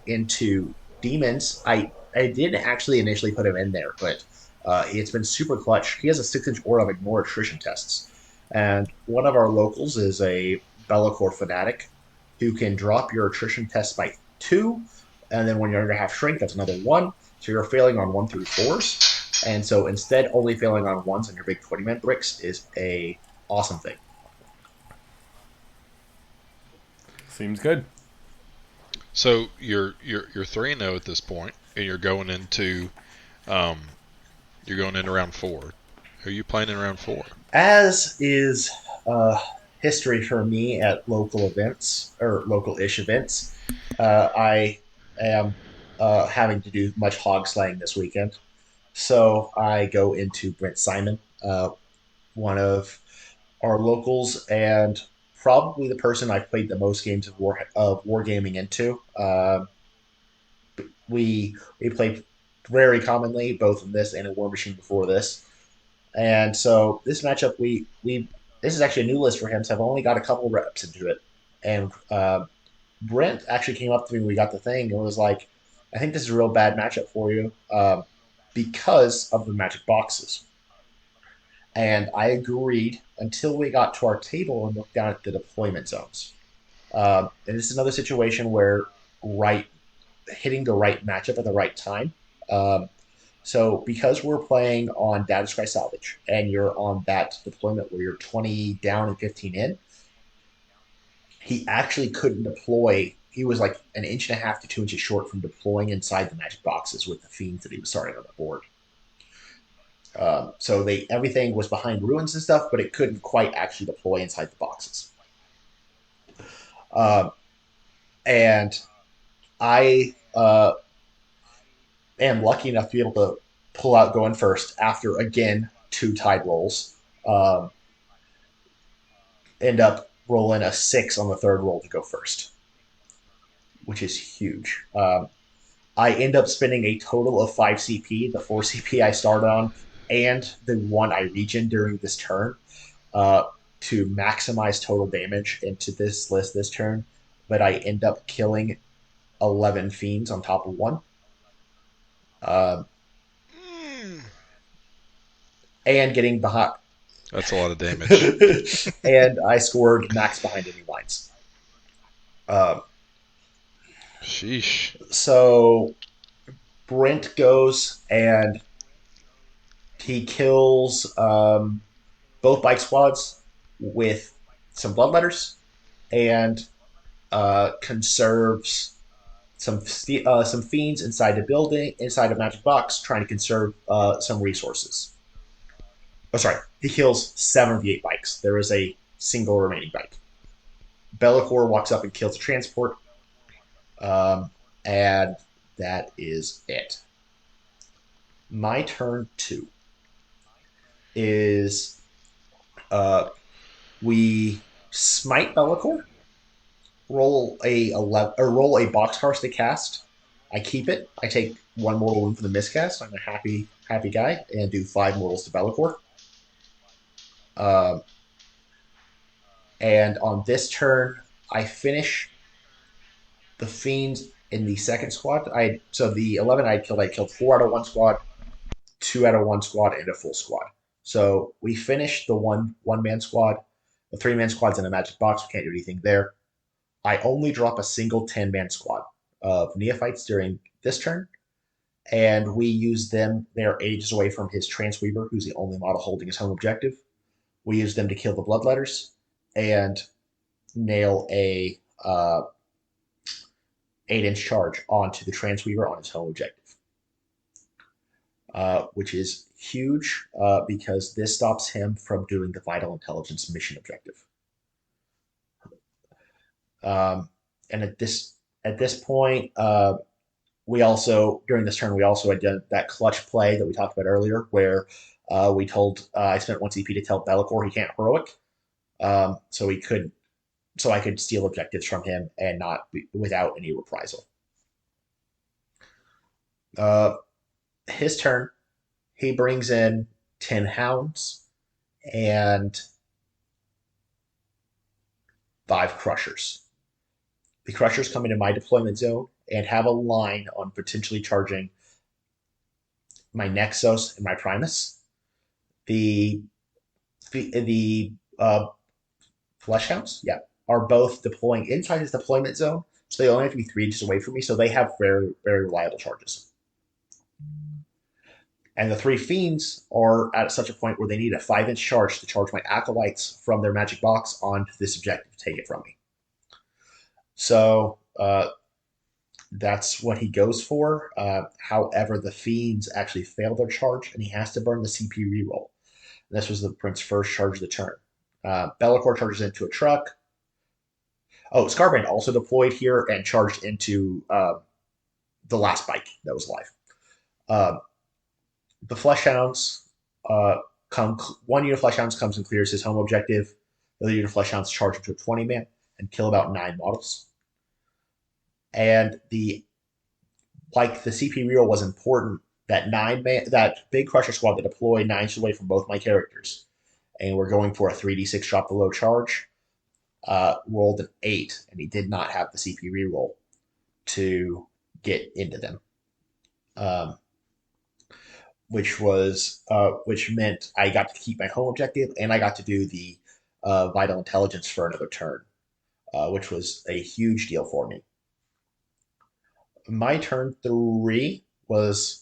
Speaker 4: into demons. I didn't actually initially put him in there, but it's been super clutch. He has a 6-inch aura of ignore attrition tests, and one of our locals is a Bellacore fanatic who can drop your attrition test by 2, and then when you're under half shrink, that's another 1. So you're failing on 1 through 4s. And so instead, only failing on 1s on your big 20-man bricks is a awesome thing.
Speaker 5: Seems good.
Speaker 3: So you're 3-0 at this point, and you're going into round 4. Who are you playing in round 4?
Speaker 4: As is history for me at local events or local-ish events, I am having to do much hog slaying this weekend. So I go into Brent Simon, one of our locals, and probably the person I've played the most games of wargaming into. We played very commonly both in this and in War Machine before this, and so this matchup we this is actually a new list for him. So I've only got a couple reps into it, and Brent actually came up to me when we got the thing and was like, "I think this is a real bad matchup for you because of the magic boxes." And I agreed until we got to our table and looked down at the deployment zones. And this is another situation where right hitting the right matchup at the right time. Um, so because we're playing on Data Scry Salvage and you're on that deployment where you're 20 down and 15 in, he actually couldn't deploy. He was like an inch and a half to 2 inches short from deploying inside the magic boxes with the fiends that he was starting on the board. So everything was behind ruins and stuff, but it couldn't quite actually deploy inside the boxes. And I am lucky enough to be able to pull out going first after, again, 2 tied rolls. End up rolling a 6 on the third roll to go first, which is huge. I end up spending a total of 5 CP, the 4 CP I started on, and the 1 I regen during this turn to maximize total damage into this list this turn. But I end up killing 11 fiends on top of 1. And getting behind.
Speaker 3: That's a lot of damage.
Speaker 4: And I scored max behind enemy lines.
Speaker 3: Sheesh.
Speaker 4: So Brent goes and he kills both bike squads with some bloodletters and conserves some fiends inside the building, inside a magic box, trying to conserve some resources. Oh, sorry. He kills 7 of the 8 bikes. There is a single remaining bike. Be'lakor walks up and kills a transport. And that is it. My turn 2 is we smite Be'lakor, roll a boxcars to cast. I keep it. I take 1 mortal wound for the miscast. I'm a happy guy, and do 5 mortals to Be'lakor. And on this turn, I finish the fiends in the second squad. So the 11 I killed 4 out of 1 squad, 2 out of 1 squad, and a full squad. So we finished the one-man squad. The 3-man squad's in a magic box. We can't do anything there. I only drop a single 10-man squad of neophytes during this turn, and we use them. They're ages away from his Transweaver, who's the only model holding his home objective. We use them to kill the bloodletters and nail a 8-inch charge onto the Transweaver on his home objective, which is huge because this stops him from doing the Vital Intelligence mission objective. And at this point, we also, during this turn, we also had done that clutch play that we talked about earlier, where we told I spent 1 CP to tell Be'lakor he can't heroic, so I could steal objectives from him and not without any reprisal. His turn, he brings in 10 hounds and 5 crushers. The crushers come into my deployment zone and have a line on potentially charging my Nexus and my Primus. The Flesh Hounds, are both deploying inside his deployment zone, so they only have to be 3 inches away from me, so they have very, very reliable charges. And the three fiends are at such a point where they need a 5-inch charge to charge my acolytes from their magic box onto this objective to take it from me. So that's what he goes for. However, the fiends actually fail their charge, and he has to burn the CP reroll. This was the Prince's first charge of the turn. Be'lakor charges into a truck. Oh, Scarbrand also deployed here and charged into the last bike that was alive. The Fleshhounds come. One unit of Fleshhounds comes and clears his home objective. The other unit of Fleshhounds charge into a 20-man and kill about 9 models. And the CP reroll was important. That big Crusher squad that deployed 9 inches away from both my characters, and we're going for a 3d6 drop below charge. Rolled an 8, and he did not have the CP reroll to get into them, which meant I got to keep my home objective, and I got to do the vital intelligence for another turn, which was a huge deal for me. My turn 3 was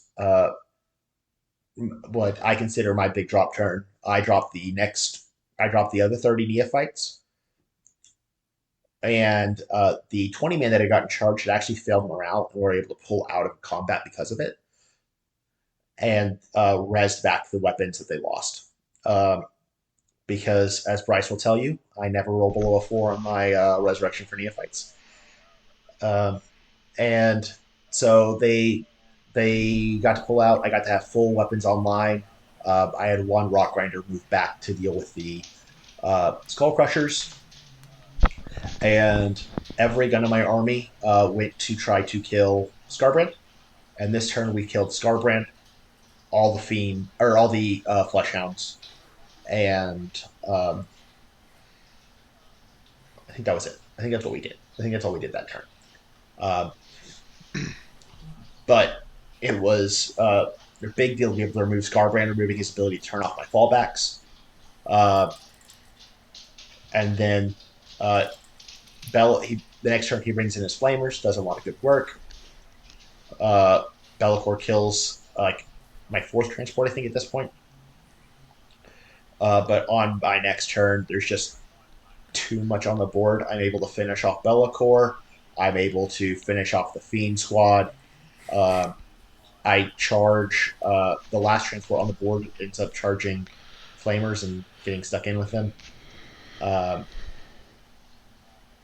Speaker 4: what I consider my big drop turn. I dropped the other 30 neophytes. And the 20-man that had gotten charged had actually failed morale and were able to pull out of combat because of it, and rezzed back the weapons that they lost. Because, as Bryce will tell you, I never roll below a 4 on my resurrection for neophytes. And so they got to pull out. I got to have full weapons online. I had one rock grinder move back to deal with the skull crushers. And every gun in my army went to try to kill Scarbrand. And this turn we killed Scarbrand, all the Fleshhounds, and I think that was it. I think that's what we did. I think that's all we did that turn. But it was a big deal to be able to remove Scarbrand, removing his ability to turn off my fallbacks. And then the next turn he brings in his Flamers, does a lot of good work. Be'lakor kills my 4th transport, I think, at this point. But on my next turn, there's just too much on the board. I'm able to finish off Be'lakor. I'm able to finish off the Fiend squad. I charge the last transport on the board, ends up charging Flamers and getting stuck in with them.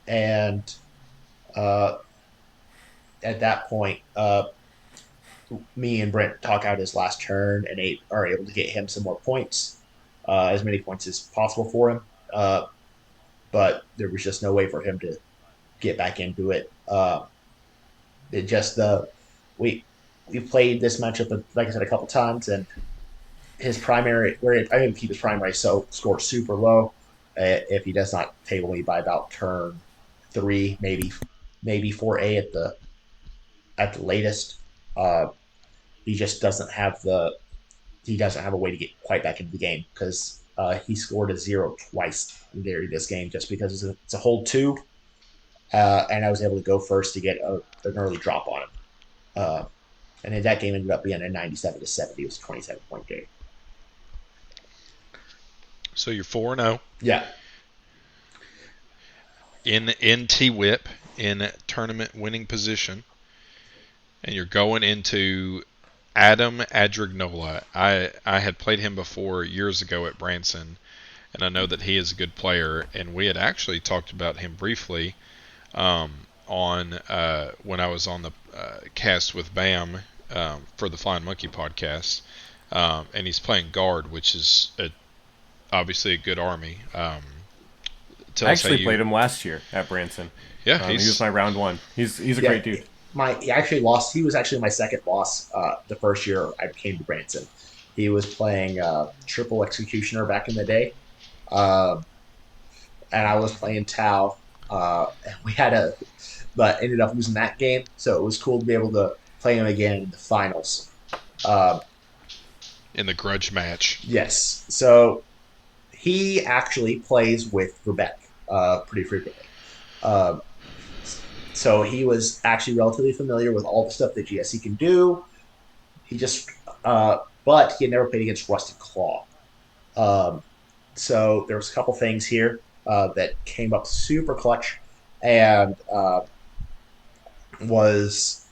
Speaker 4: And at that point, me and Brent talk out his last turn and are able to get him some more points, as many points as possible for him. But there was just no way for him to get back into it. We played this matchup, like I said, a couple times, and his primary, I didn't keep his primary score super low. If he does not table me by about turn 3, maybe 4A at the latest. He just doesn't have a way to get quite back into the game, because he scored a 0 twice during this game just because it's a hold 2, and I was able to go first to get an early drop on him. And then that game ended up being a 97-70. It was a 27-point game.
Speaker 3: So you're 4-0.
Speaker 4: Yeah.
Speaker 3: In T-Whip, in tournament winning position, and you're going into Adam Adrignola. I had played him before years ago at Branson, and I know that he is a good player, and we had actually talked about him briefly on when I was on the cast with Bam for the Flying Monkey podcast, and he's playing guard, which is obviously a good army. I
Speaker 5: actually played him last year at Branson.
Speaker 3: Yeah,
Speaker 5: he was my round 1. He's a great dude.
Speaker 4: He actually lost. He was actually my second loss the first year I came to Branson. He was playing Triple Executioner back in the day, and I was playing Tau. And we but ended up losing that game. So it was cool to be able to play him again in the finals.
Speaker 3: In the grudge match.
Speaker 4: Yes. So he actually plays with Verbeck pretty frequently. So he was actually relatively familiar with all the stuff that GSC can do. He just but he had never played against Rusted Claw. Um, so there was a couple things here that came up super clutch and was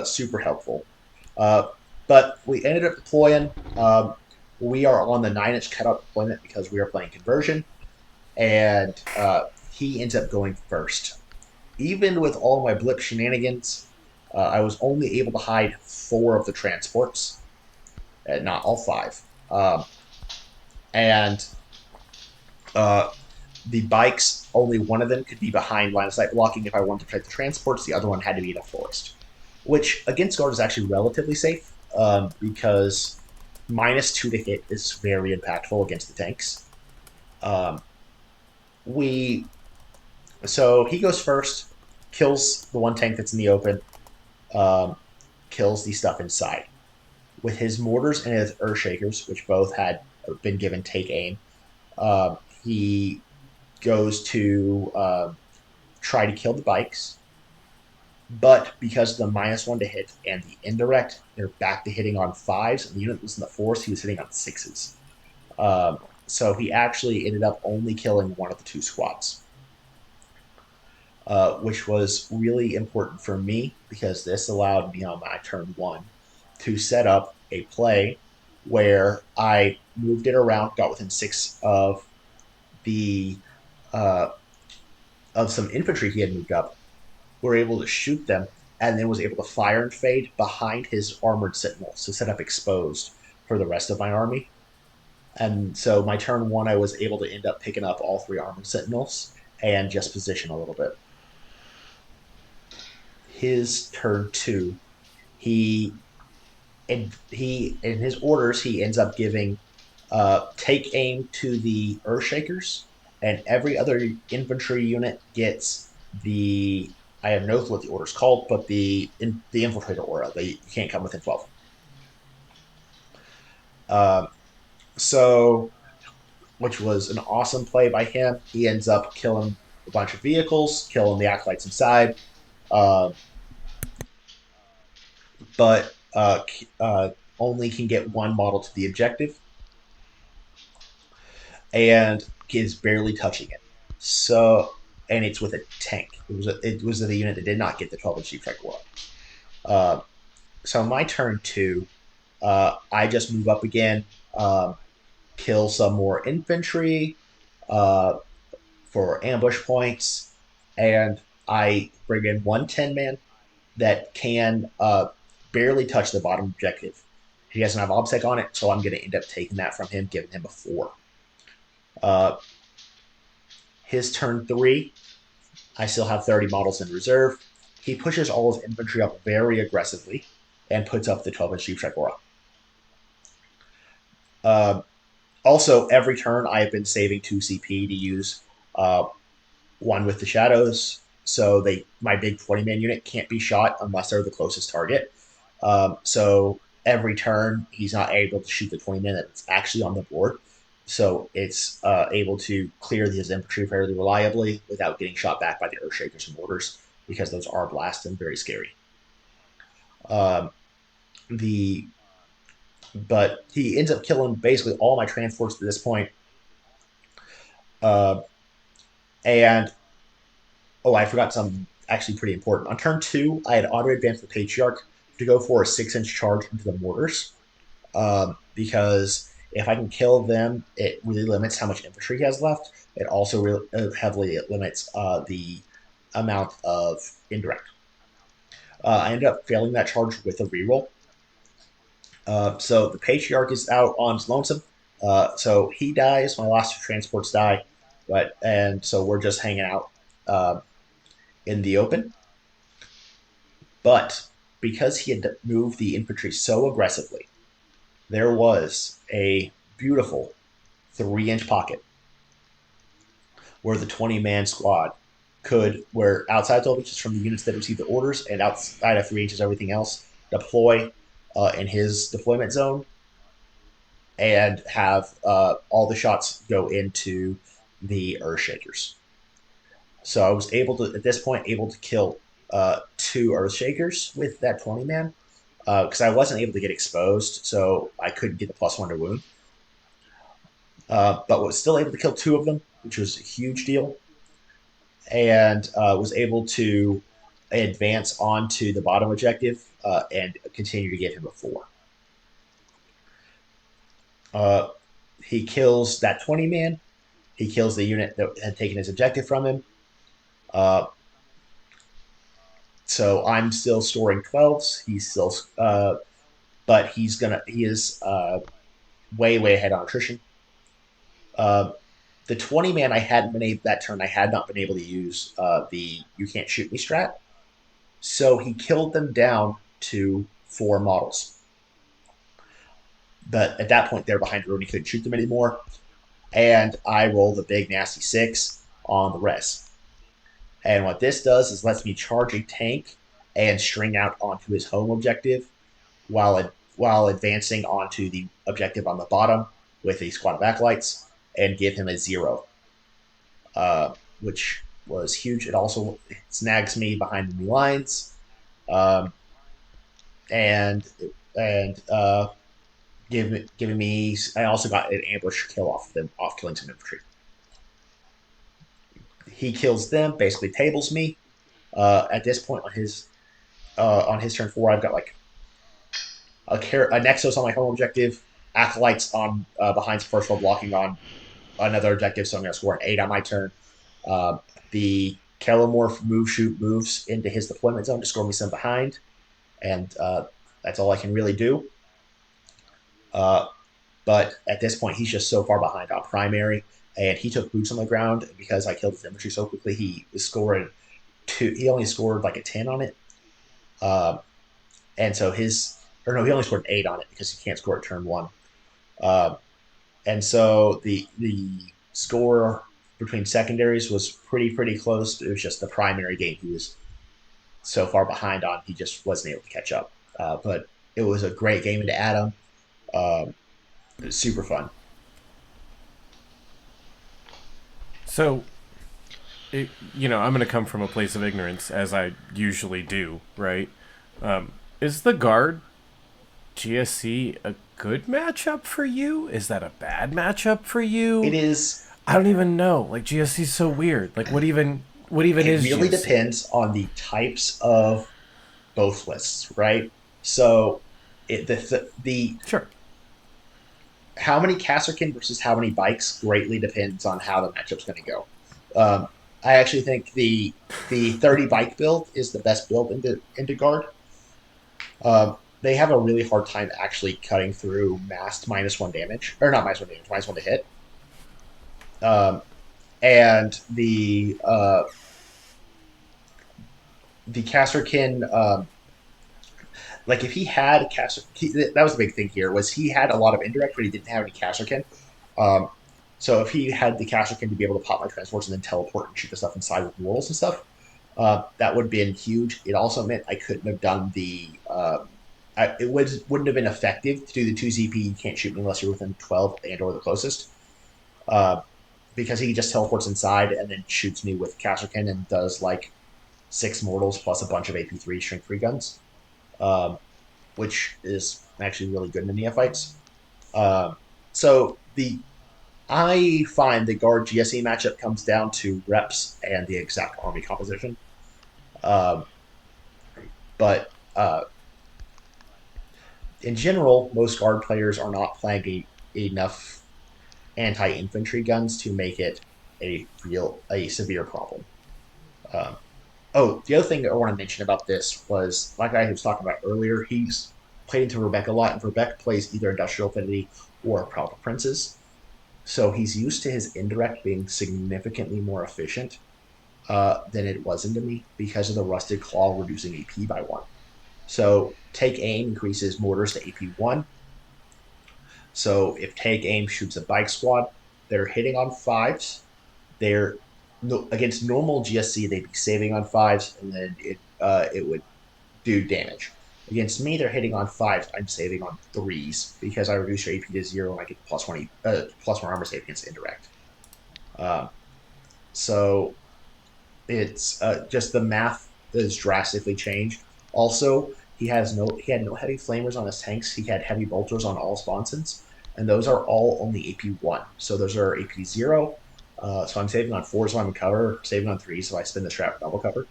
Speaker 4: super helpful. Uh, but we ended up deploying. We are on the 9-inch cutout deployment because we are playing conversion, and he ends up going first. Even with all my blip shenanigans, I was only able to hide 4 of the transports, not all 5. And uh, the bikes, only one of them could be behind line of sight blocking if I wanted to protect the transports. The other one had to be in a forest, which against guard is actually relatively safe because -2 to hit is very impactful against the tanks. Um, we So he goes first, kills the one tank that's in the open, um, kills the stuff inside with his mortars and his earth shakers, which both had been given take aim. He goes to try to kill the bikes, but because of the -1 to hit and the indirect, they're back to hitting on 5s. And the unit was in the 4s, he was hitting on 6s. So he actually ended up only killing one of the 2 squads, which was really important for me because this allowed me on my turn 1 to set up a play where I moved it around, got within 6 the uh, of some infantry he had moved up, were able to shoot them, and then was able to fire and fade behind his armored sentinels to set up exposed for the rest of my army. And so my turn 1, I was able to end up picking up all 3 armored sentinels and just position a little bit. His turn 2, he in his orders he ends up giving take aim to the Earthshakers, and every other infantry unit gets the I have no clue what the order's called, but the infiltrator aura. You can't come within 12. Um, so, which was an awesome play by him. He ends up killing a bunch of vehicles, killing the acolytes inside, uh, but only can get one model to the objective, and is barely touching it. So, and it's with a tank. It was a unit that did not get the 12-inch deep strike war. So my turn 2, I just move up again, kill some more infantry uh, for ambush points, and I bring in one 10-man that can barely touch the bottom objective. He doesn't have obsec on it, so I'm going to end up taking that from him, giving him a 4. Uh, his turn 3, I still have 30 models in reserve. He pushes all his infantry up very aggressively and puts up the 12-inch deep strike aura. Uh, Also, every turn I have been saving 2 CP to use one with the shadows, so my big 20-man unit can't be shot unless they're the closest target. So every turn he's not able to shoot the 20-man that's actually on the board. So it's able to clear his infantry fairly reliably without getting shot back by the Earthshakers and mortars, because those are blast and very scary. The But he ends up killing basically all my transports to this point. Uh, and I forgot something actually pretty important. On turn 2, I had auto advanced the Patriarch to go for a 6-inch charge into the mortars, because if I can kill them, it really limits how much infantry he has left. It also really heavily limits the amount of indirect. I ended up failing that charge with a reroll. So the Patriarch is out on his lonesome. So he dies. My last 2 transports die, and so we're just hanging out in the open. But because he had moved the infantry so aggressively, there was a beautiful 3-inch pocket where the 20-man squad where outside 12 inches from the units that receive the orders and outside of 3 inches everything else, deploy in his deployment zone and have all the shots go into the Earthshakers. So I was able to, at this point, able to kill 2 Earthshakers with that 20-man. because I wasn't able to get exposed, so I couldn't get the +1 to wound. But was still able to kill 2 of them, which was a huge deal, and was able to advance onto the bottom objective and continue to give him a 4. He kills that 20 man. He kills the unit that had taken his objective from him. So I'm still scoring 12s. He's still, but he is way ahead on attrition. The 20 man I hadn't been able that turn. I had not been able to use the "you can't shoot me" strat. So he killed them down to 4 models. But at that point, they're behind a road. He couldn't shoot them anymore. And I roll the big nasty 6 on the rest. And what this does is lets me charge a tank and string out onto his home objective while advancing onto the objective on the bottom with a squad of acolytes and give him a 0, which was huge. It also snags me behind enemy lines, and giving me. I also got an ambush kill off killing some infantry. He kills them, basically tables me. At this point on his turn 4, I've got like a Nexus on my home objective, acolytes on behind first row blocking on another objective, so I'm going to score an 8 on my turn. The Kelomorph moves into his deployment zone to score me some behind, and that's all I can really do. But at this point, he's just so far behind on primary, and he took boots on the ground because I killed his infantry so quickly. He scored 2. He only scored like a 10 on it, and so he only scored an 8 on it because he can't score at turn 1. And so the score between secondaries was pretty close. It was just the primary game he was so far behind on, he just wasn't able to catch up. But it was a great game into Adam. It was super fun.
Speaker 5: So, I'm going to come from a place of ignorance, as I usually do, right? Is the guard GSC a good matchup for you? Is that a bad matchup for you?
Speaker 4: It is.
Speaker 5: I don't even know. Like, GSC is so weird. Like, what even is
Speaker 4: It really
Speaker 5: GSC?
Speaker 4: depends on the types of both lists, right? So,
Speaker 5: Sure.
Speaker 4: how many Kasserkin versus how many bikes greatly depends on how the matchup's going to go. I actually think the 30 bike build is the best build into guard. They have a really hard time actually cutting through massed -1 damage, or not -1 damage, -1 to hit. And the Kasserkin, like if he had that was the big thing here, was he had a lot of indirect, but he didn't have any Kasserkin. So if he had the Kasserkin to be able to pop my transports and then teleport and shoot the stuff inside with mortals and stuff, that would have been huge. It also meant I couldn't have done the wouldn't have been effective to do the 2 ZP. You can't shoot me unless you're within 12 and or the closest, because he just teleports inside and then shoots me with Kasserkin and does like 6 mortals plus a bunch of AP3 shrink free guns, which is actually really good in the neophytes. So I find the guard GSE matchup comes down to reps and the exact army composition. But in general, most guard players are not playing enough anti-infantry guns to make it a severe problem. The other thing that I want to mention about this was, like I was talking about earlier, he's played into Rebecca a lot, and Rebecca plays either Industrial Affinity or Proud Princes. So he's used to his indirect being significantly more efficient than it was into me because of the Rusted Claw reducing AP by 1. So Take Aim increases mortars to AP 1. So if Take Aim shoots a bike squad, they're hitting on 5s. They're against normal GSC, they'd be saving on 5s, and then it would do damage. Against me, they're hitting on 5s. I'm saving on 3s because I reduce your AP to 0 and I get +1 armor save against indirect. So it's just the math is drastically changed. Also, He had no heavy flamers on his tanks. He had heavy bolters on all sponsons, and those are all only AP 1. So those are AP 0. So I'm saving on 4, so I'm in cover, saving on 3, so I spin the trap for double cover.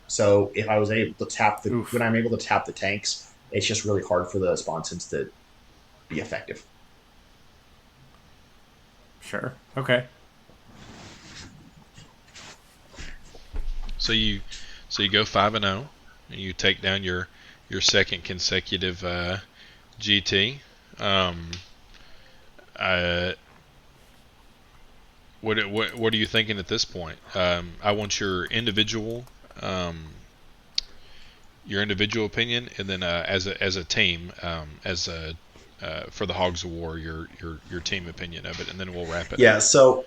Speaker 4: So if I was able to when
Speaker 5: Oof.
Speaker 4: I'm able to tap the tanks, it's just really hard for the sponsons to be effective.
Speaker 5: Sure. Okay.
Speaker 3: So you go 5-0, and you take down your second consecutive GT. Uh, what are you thinking at this point? I want um, your individual opinion, and then as a team, for the Hogs of War, your team opinion of it, and then we'll wrap it
Speaker 4: Yeah.
Speaker 3: up.
Speaker 4: So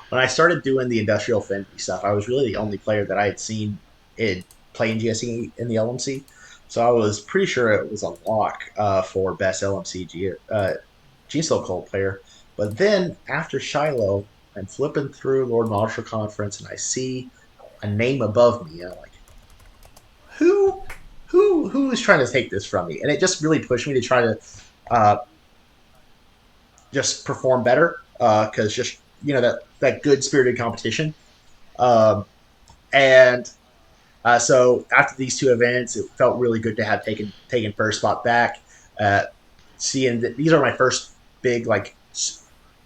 Speaker 4: when I started doing the industrial affinity stuff, I was really the only player that I had seen it playing GSE in the LMC. So I was pretty sure it was a lock for best LMC G Cold player. But then after Shiloh, I'm flipping through Lord Marshall Conference and I see a name above me. And I'm like, who, who is trying to take this from me? And it just really pushed me to try to uh, just perform better because just that good spirited competition. Um, and So after these two events, it felt really good to have taken first spot back. Uh, Seeing that these are my first big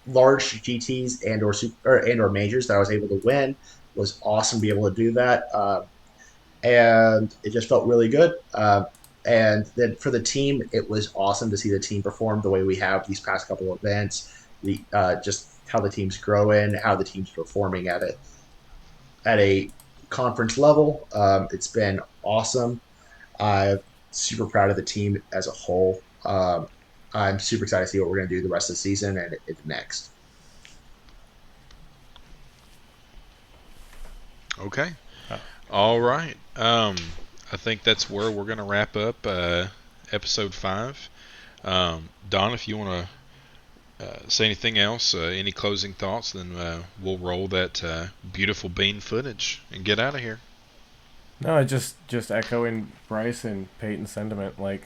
Speaker 4: large GTS and or majors that I was able to win. It was awesome to be able to do that, and it just felt really good. And then for the team, it was awesome to see the team perform the way we have these past couple of events. The Just how the team's growing, how the team's performing at a conference level. It's been awesome. I'm super proud of the team as a whole. I'm super excited to see what we're going to do the rest of the season and next.
Speaker 3: Okay.
Speaker 5: Oh,
Speaker 3: All right. I think that's where we're going to wrap up episode 5. Don, if you want to say anything else, any closing thoughts, then we'll roll that beautiful bean footage and get out of here.
Speaker 5: no, just echoing Bryce and Peyton's sentiment. Like,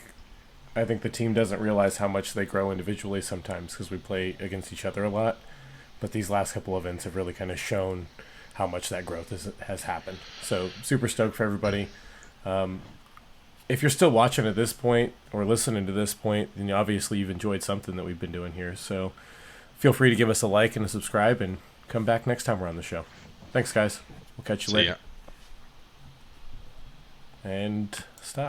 Speaker 5: I think the team doesn't realize how much they grow individually sometimes because we play against each other a lot. But these last couple events have really kind of shown how much that growth has happened. So super stoked for everybody. If you're still watching at this point or listening to this point, then obviously you've enjoyed something that we've been doing here. So feel free to give us a like and a subscribe and come back next time we're on the show. Thanks, guys. We'll catch you
Speaker 3: See
Speaker 5: later.
Speaker 3: ya.
Speaker 5: And stop.